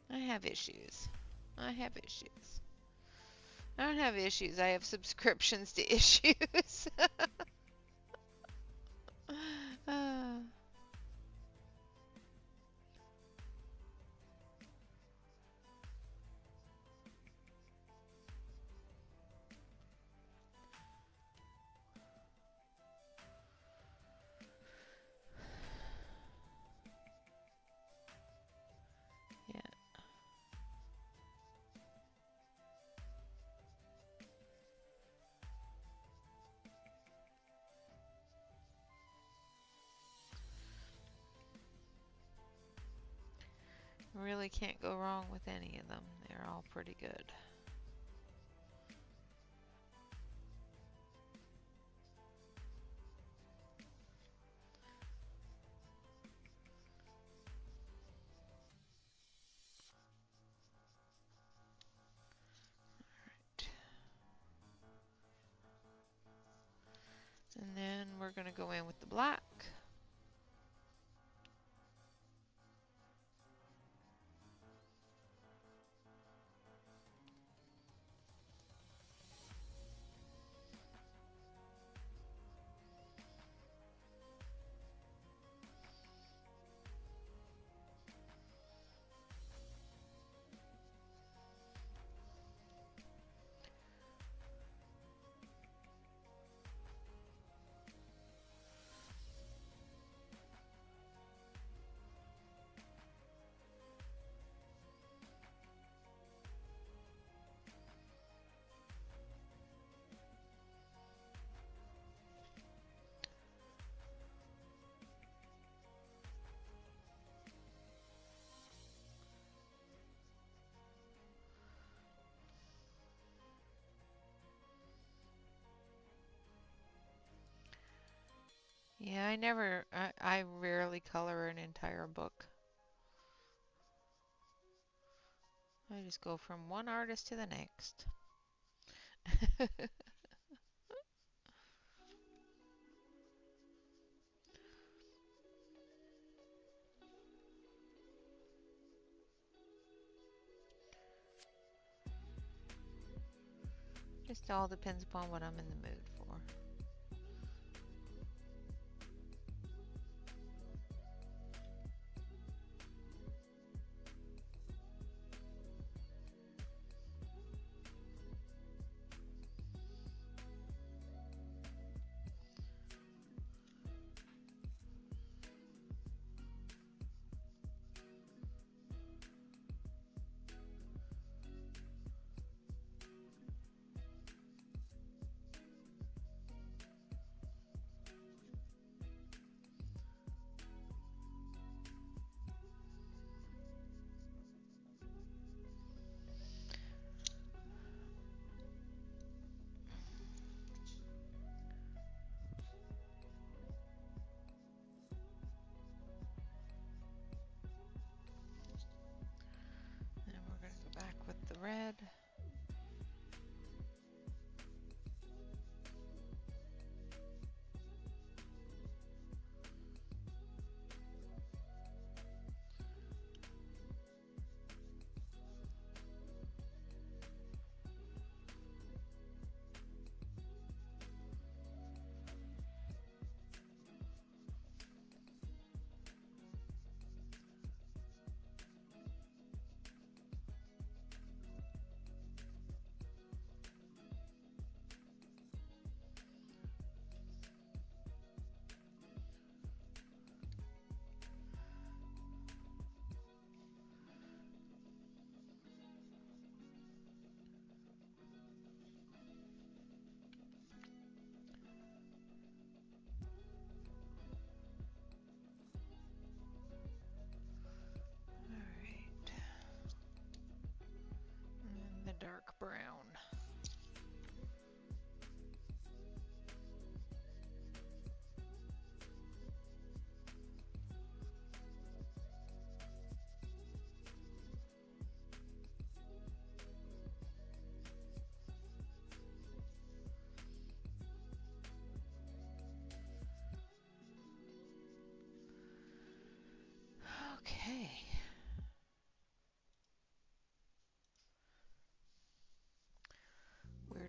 I have issues. I have issues. I don't have issues. I have subscriptions to issues. Uh, yeah. Really can't go wrong with any of them. They're all pretty good. And then we're going to go in with the black. Yeah, I rarely color an entire book. I just go from one artist to the next. Just all depends upon what I'm in the mood for.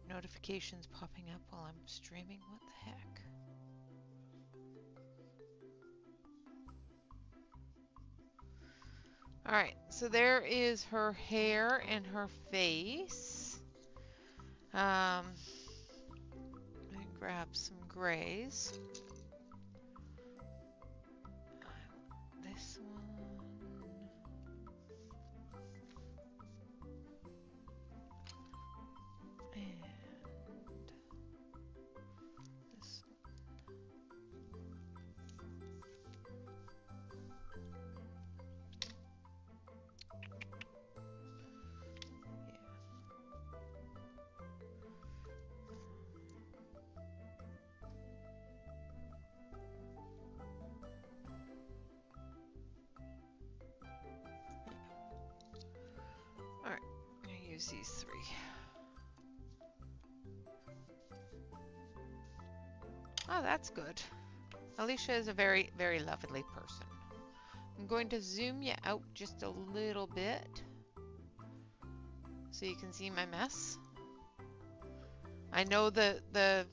notifications popping up while I'm streaming. What the heck? Alright, so there is her hair and her face. Let me grab some grays. This one. And this one. Alright, I'm going to use these three. Oh, that's good. Alicia is a very, very lovely person. I'm going to zoom you out just a little bit so you can see my mess. I know the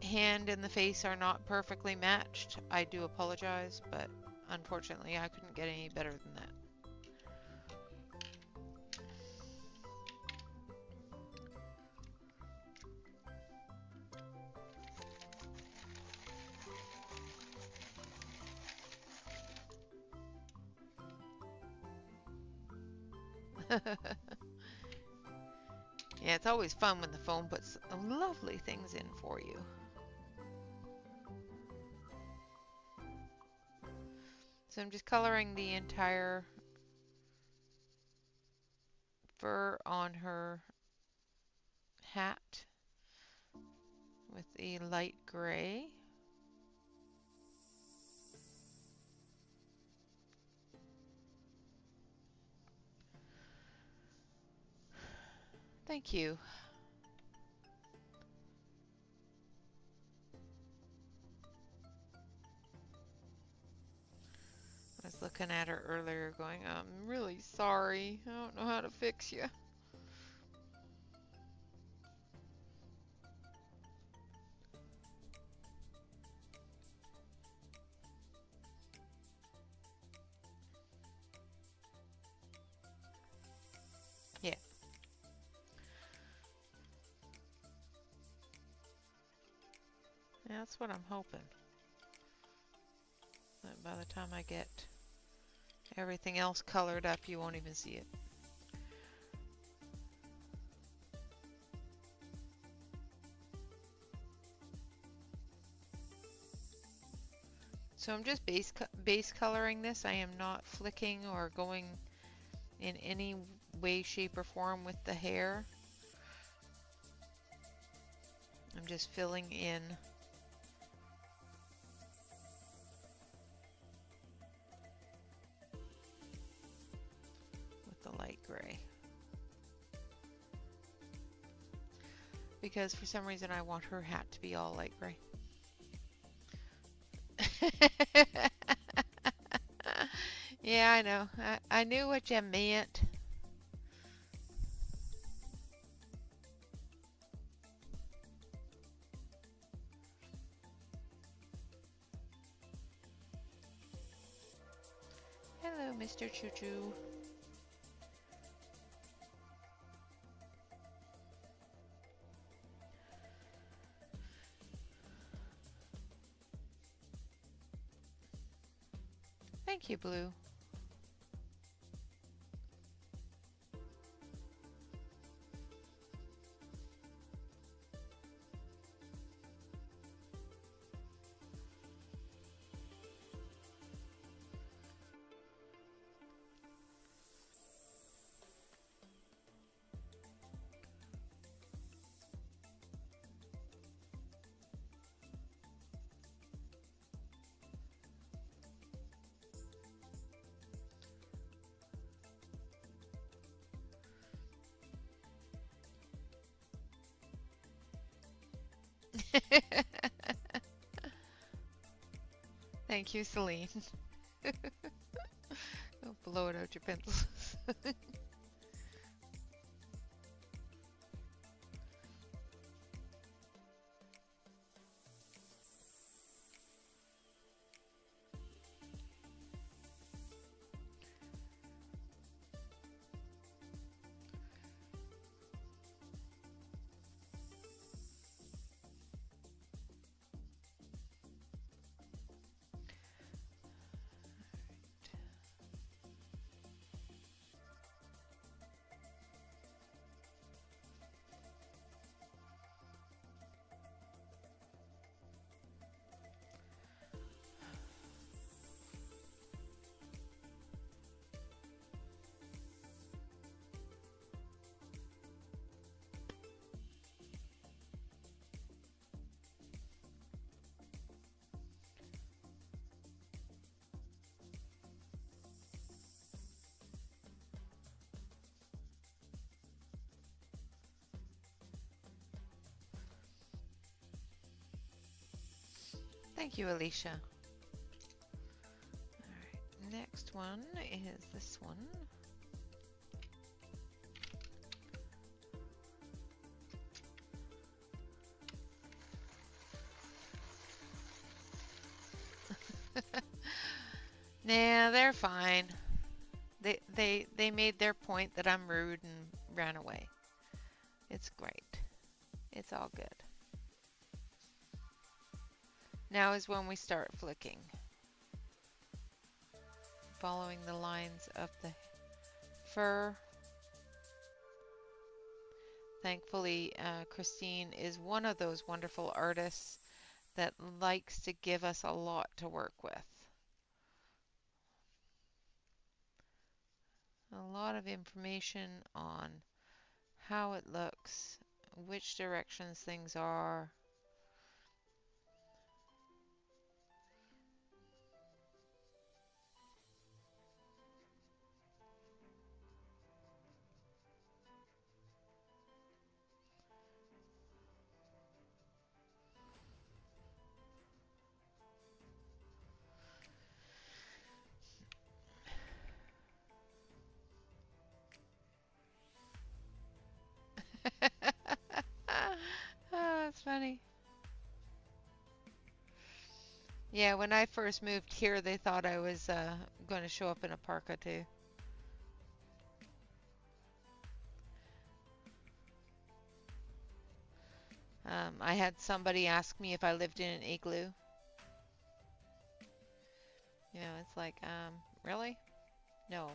hand and the face are not perfectly matched. I do apologize, but unfortunately I couldn't get any better than that. Yeah, it's always fun when the phone puts lovely things in for you. So I'm just coloring the entire fur on her hat with a light gray. Thank you. I was looking at her earlier going, I'm really sorry. I don't know how to fix you. Yeah. Yeah, that's what I'm hoping. That by the time I get everything else colored up, you won't even see it. So I'm just base coloring this. I am not flicking or going in any way, shape, or form with the hair. I'm just filling in with the light gray. Because for some reason I want her hat to be all light gray. Yeah, I know. I knew what you meant. Hello, Mr. Choo Choo. Thank you, Blue. Thank you, Celine. Don't blow it out your pencils. Thank you, Alicia. All right, next one is this one. Nah, they're fine. They made their point that I'm rude and ran away. It's great. It's all good. Now is when we start flicking. Following the lines of the fur. Thankfully, Christine is one of those wonderful artists that likes to give us a lot to work with. A lot of information on how it looks, which directions things are. Oh, that's funny. Yeah, when I first moved here, they thought I was going to show up in a parka too. I had somebody ask me if I lived in an igloo. You know, it's like, really? No.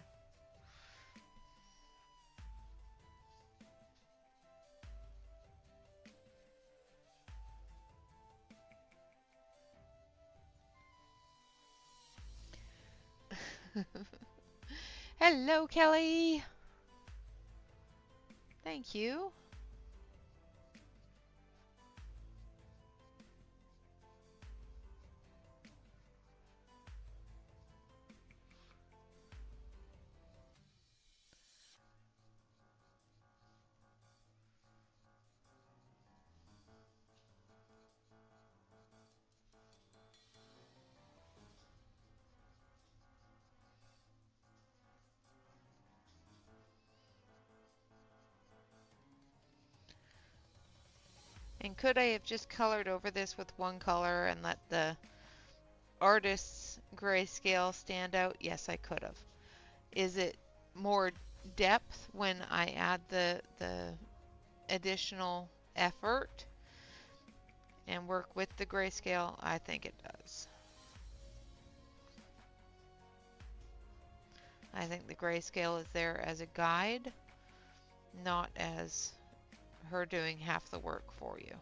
Hello, Kelly. Thank you. And could I have just colored over this with one color and let the artist's grayscale stand out? Yes, I could have. Is it more depth when I add the additional effort and work with the grayscale? I think it does. I think the grayscale is there as a guide, not as her doing half the work for you.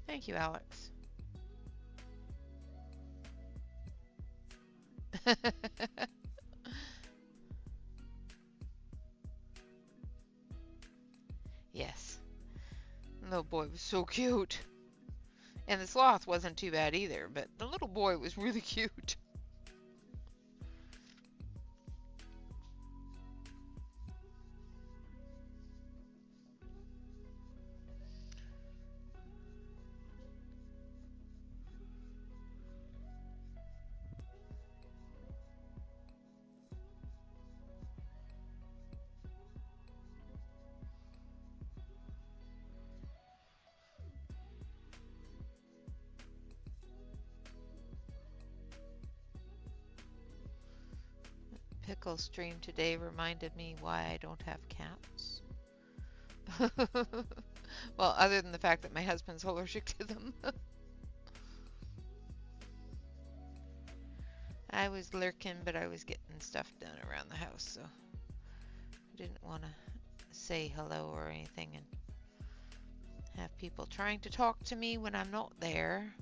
Thank you, Alex. Yes. The little boy was so cute. And the sloth wasn't too bad either, but the little boy was really cute. physical stream today reminded me why I don't have cats. Well, other than the fact that my husband's allergic to them. I was lurking, but I was getting stuff done around the house, so I didn't want to say hello or anything and have people trying to talk to me when I'm not there.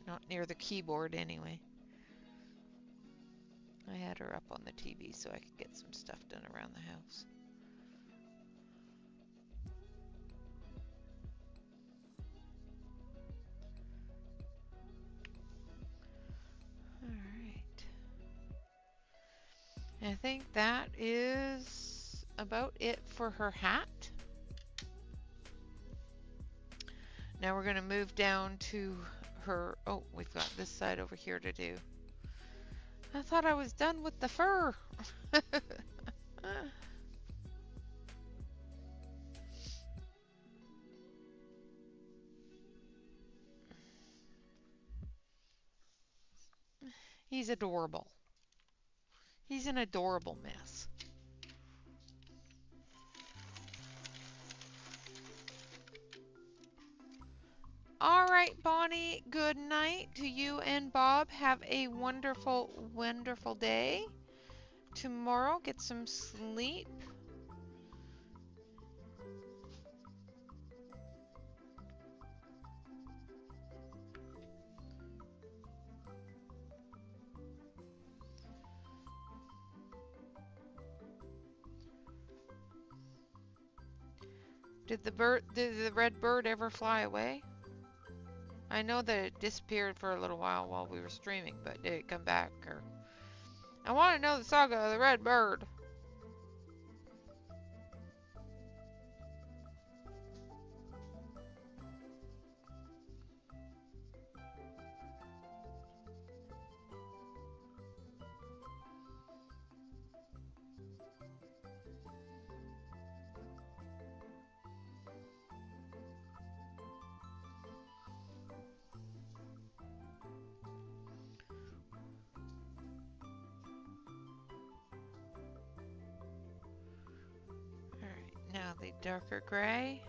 Not near the keyboard anyway. I had her up on the TV so I could get some stuff done around the house. Alright. I think that is about it for her hat. Now we're going to move down to her... Oh, we've got this side over here to do. I thought I was done with the fur. He's adorable. He's an adorable mess. All right, Bonnie, good night to you and Bob. Have a wonderful, wonderful day. Tomorrow, get some sleep. Did the red bird ever fly away? I know that it disappeared for a little while we were streaming, but did it come back? Or I want to know the saga of the red bird. Now the darker gray.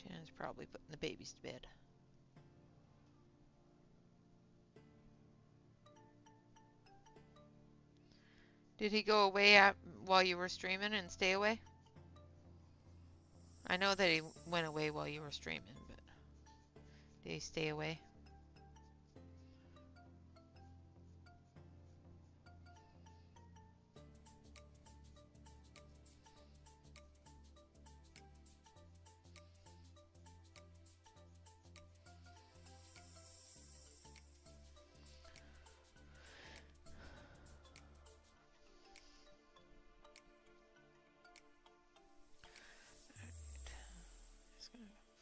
Shannon's probably putting the babies to bed. Did he go away while you were streaming and stay away? I know that he went away while you were streaming, but did he stay away?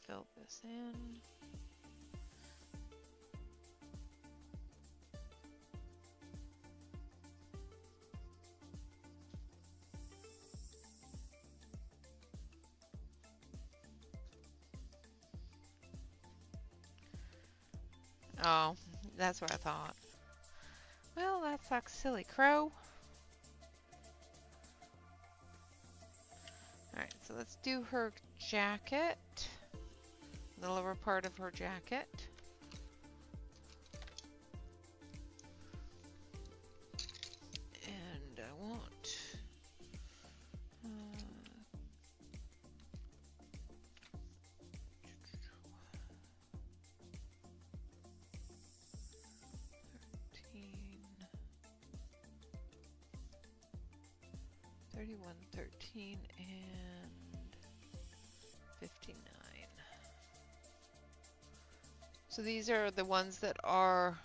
Fill this in. Oh, that's what I thought. Well, that sucks, silly crow. Alright, so let's do her jacket. The lower part of her jacket. And I want 31, 13, and 59. So these are the ones that are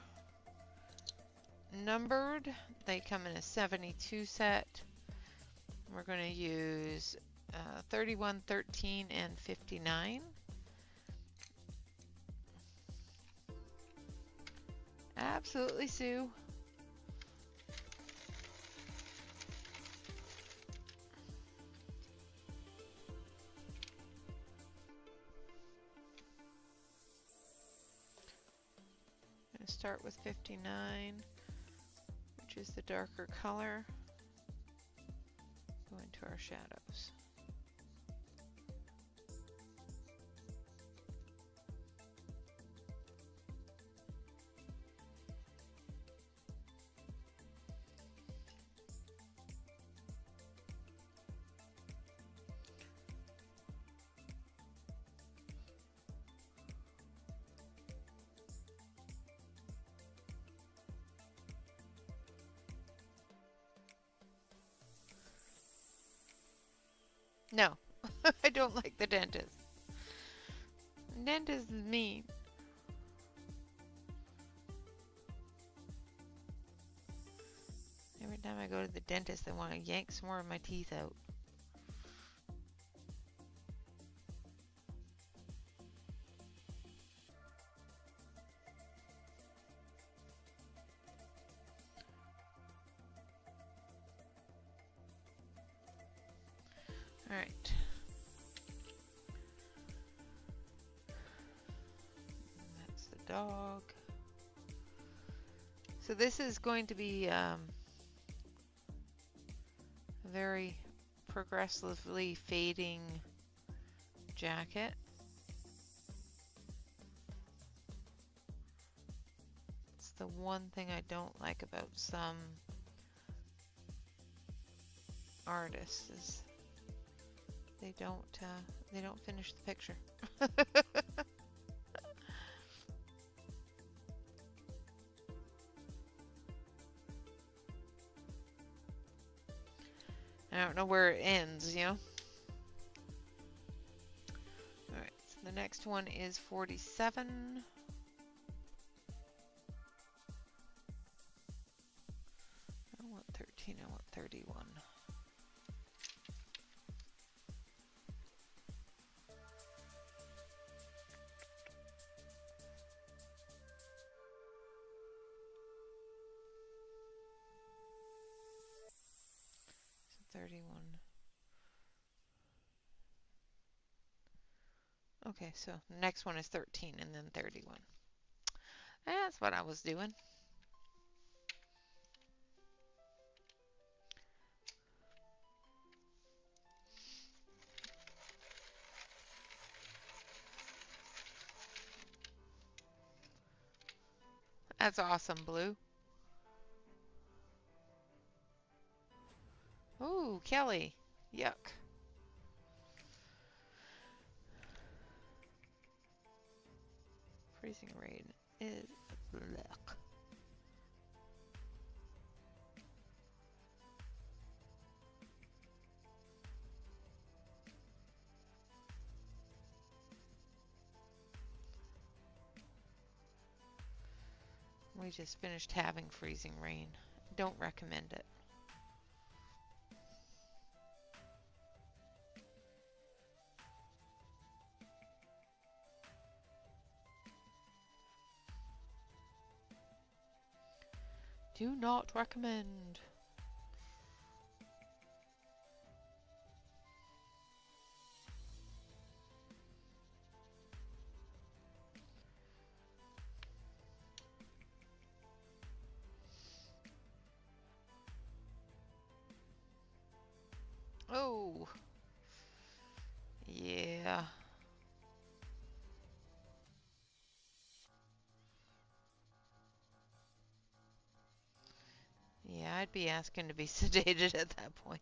numbered. They come in a 72 set. We're going to use 31, 13, and 59. Absolutely, Sue. I'm going to start with 59, which is the darker color. Go into our shadows. No, I don't like the dentist. Dentist is mean. Every time I go to the dentist, I want to yank some more of my teeth out. All right. That's the dog. So this is going to be a very progressively fading jacket. It's the one thing I don't like about some artists is they don't finish the picture. I don't know where it ends, you know. All right, so the next one is 47. I don't want 13, I want 31. So 31. Okay, so the next one is 13 and then 31. That's what I was doing. That's awesome, Blue. Ooh, Kelly. Yuck. Freezing rain is luck. We just finished having freezing rain. Don't recommend it. Do not recommend. Oh, yeah. Yeah, I'd be asking to be sedated at that point.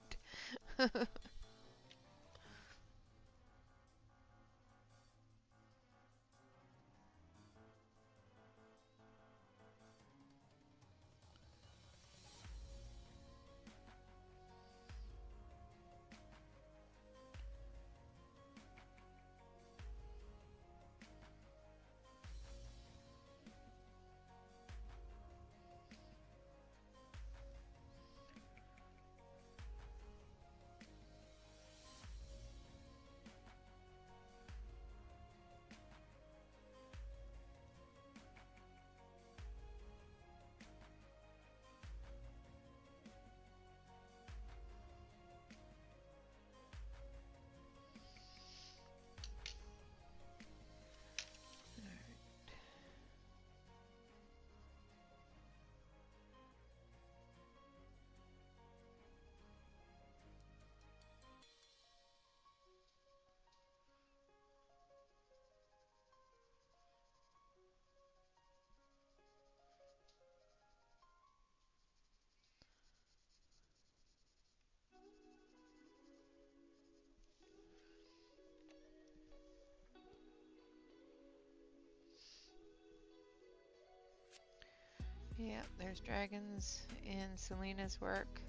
Yeah, there's dragons in Selena's work.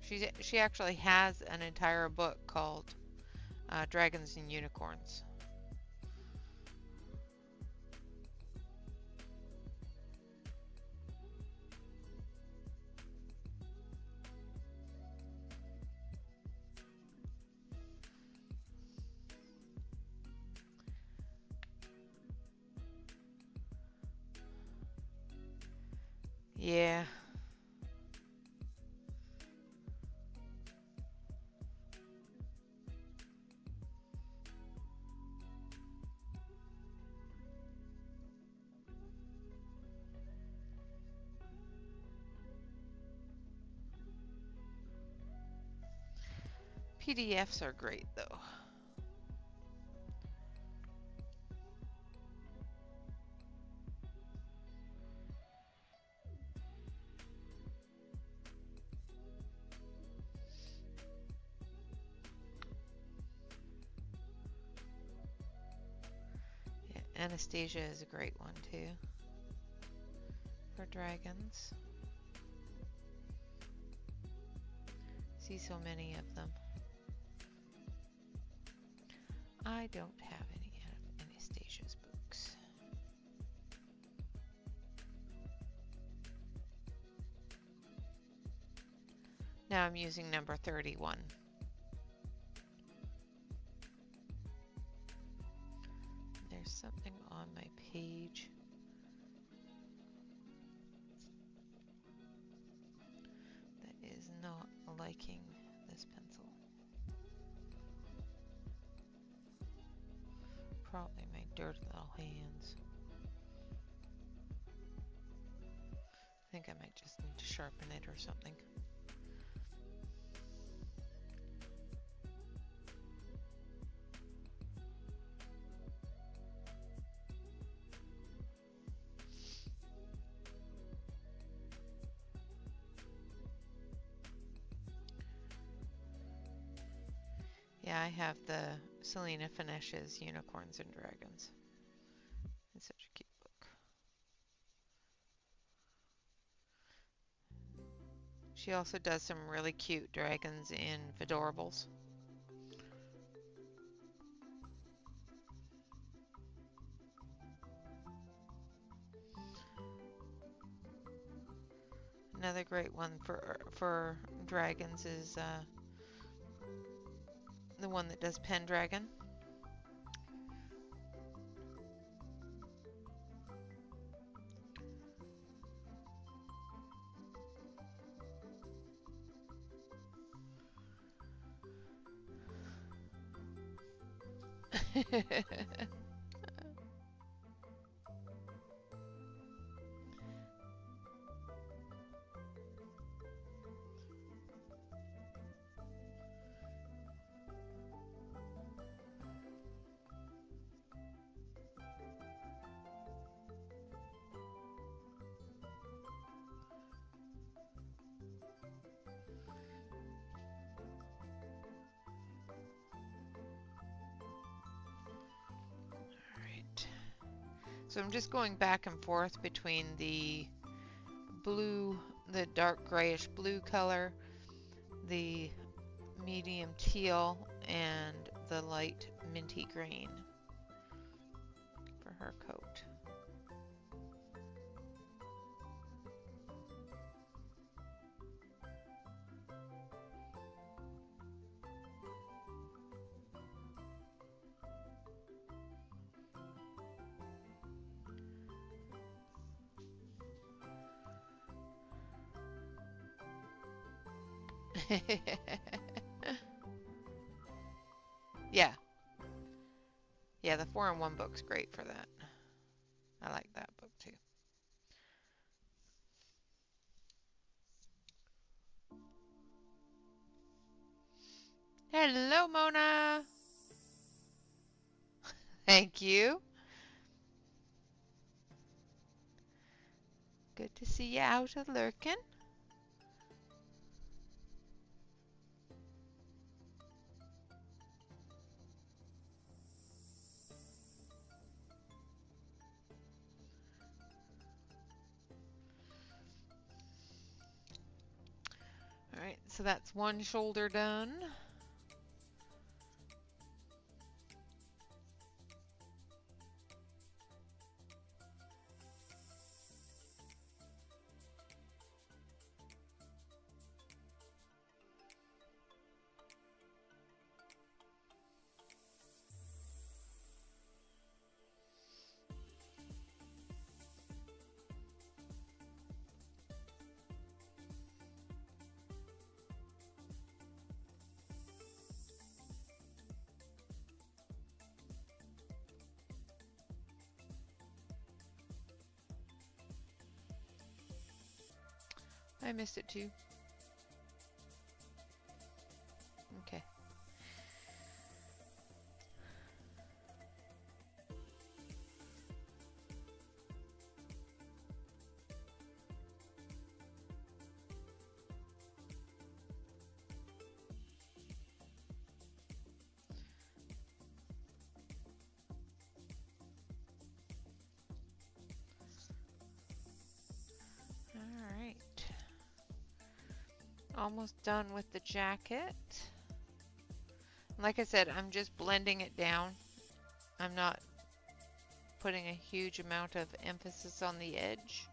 She actually has an entire book called Dragons and Unicorns. Yeah. PDFs are great though. Yeah, Anastasia is a great one too for dragons. See so many of them. I don't have any of Anastasia's books. Now I'm using number 31. There's something on my page. That is not liking this pencil. Probably my dirty little hands. I think I might just need to sharpen it or something. Yeah, I have the Selena Finesh's Unicorns and Dragons. It's such a cute book. She also does some really cute dragons in Fedorables. Another great one for dragons is the one that does Pendragon. So I'm just going back and forth between the blue, the dark grayish blue color, the medium teal, and the light minty green for her coat. Yeah. Yeah, the 4-in-1 book's great for that. I like that book too. Hello, Mona. Thank you. Good to see you out of lurking. So that's one shoulder done. I missed it too. Okay. All right. Almost done with the jacket. Like I said, I'm just blending it down. I'm not putting a huge amount of emphasis on the edge.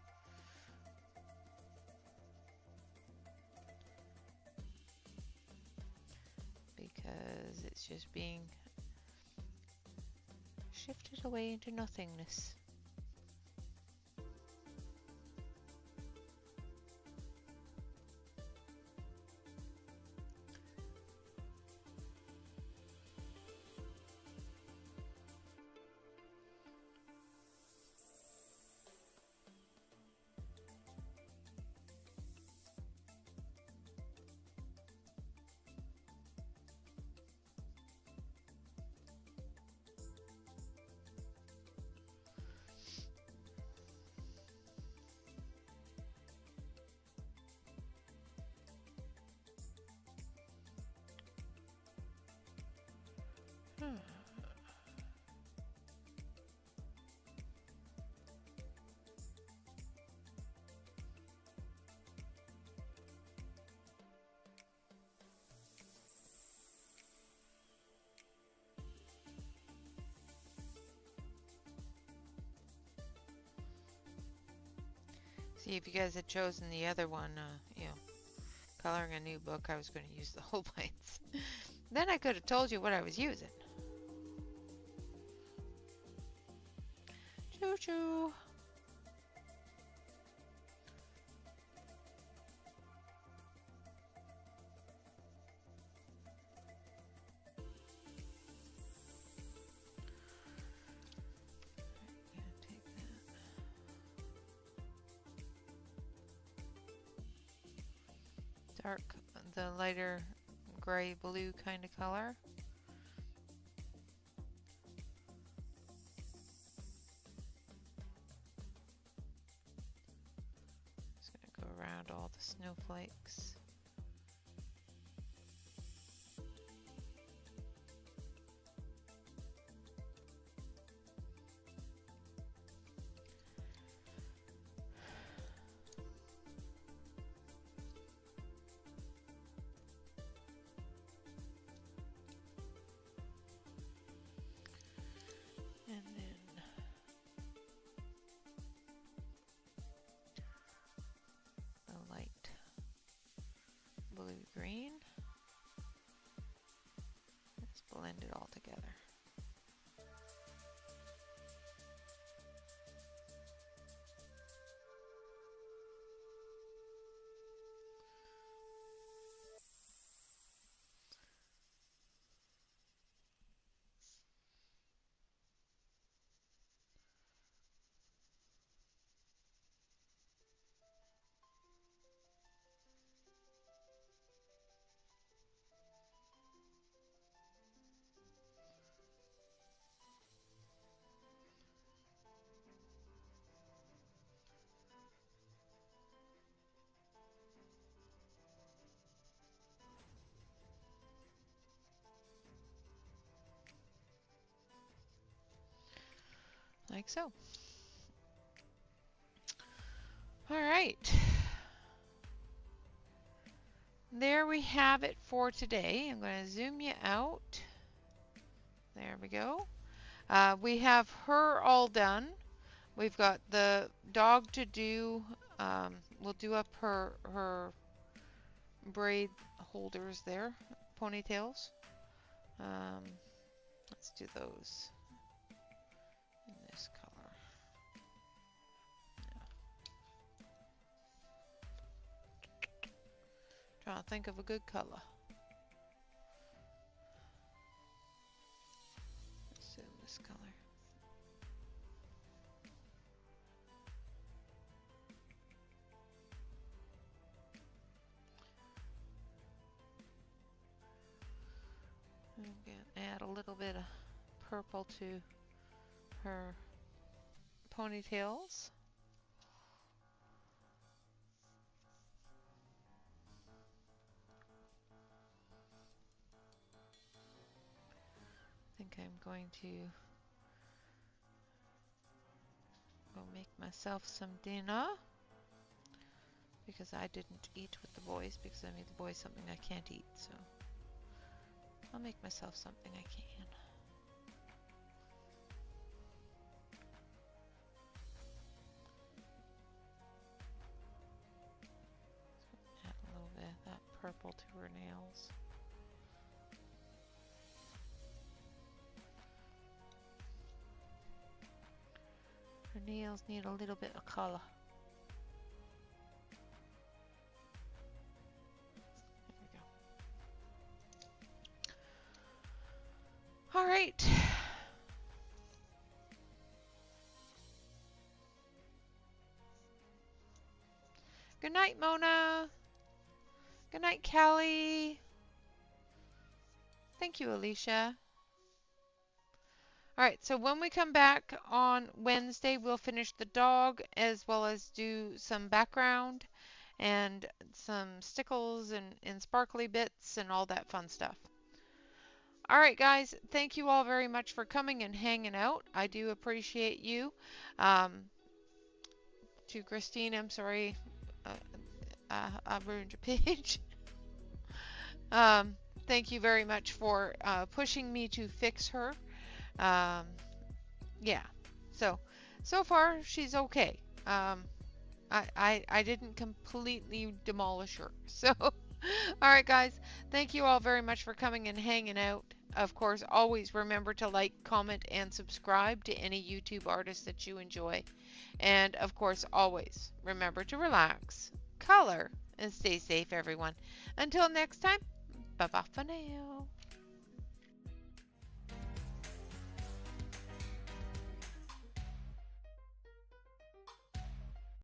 Because it's just being shifted away into nothingness. See, if you guys had chosen the other one, you know, coloring a new book, I was going to use the whole plates. Then I could have told you what I was using. Choo-choo. Dark, the lighter gray blue kind of color. Just going to go around all the snowflakes. And then the light blue-green. Let's blend it all together. Like so. All right. there we have it for today. I'm going to zoom you out. There we go. We have her all done. We've got the dog to do. We'll do up her braid holders there, ponytails. Let's do those in this color. Trying to think of a good color. Let's do this color. Again, add a little bit of purple to her ponytails. I think I'm going to go make myself some dinner because I didn't eat with the boys because I made the boys something I can't eat, so I'll make myself something I can. Add a little bit of that purple to her nails. Her nails need a little bit of color. There we go. All right. Good night, Mona. Good night, Callie. Thank you, Alicia. All right, so when we come back on Wednesday, we'll finish the dog as well as do some background and some stickles and sparkly bits and all that fun stuff. All right, guys, thank you all very much for coming and hanging out. I do appreciate you. To Christine, I'm sorry I ruined your page. Thank you very much for pushing me to fix her. Yeah, so far she's okay. I didn't completely demolish her. So, all right, guys, thank you all very much for coming and hanging out. Of course, always remember to like, comment, and subscribe to any YouTube artist that you enjoy. And of course, always remember to relax, color, and stay safe, everyone. Until next time, bye-bye for now.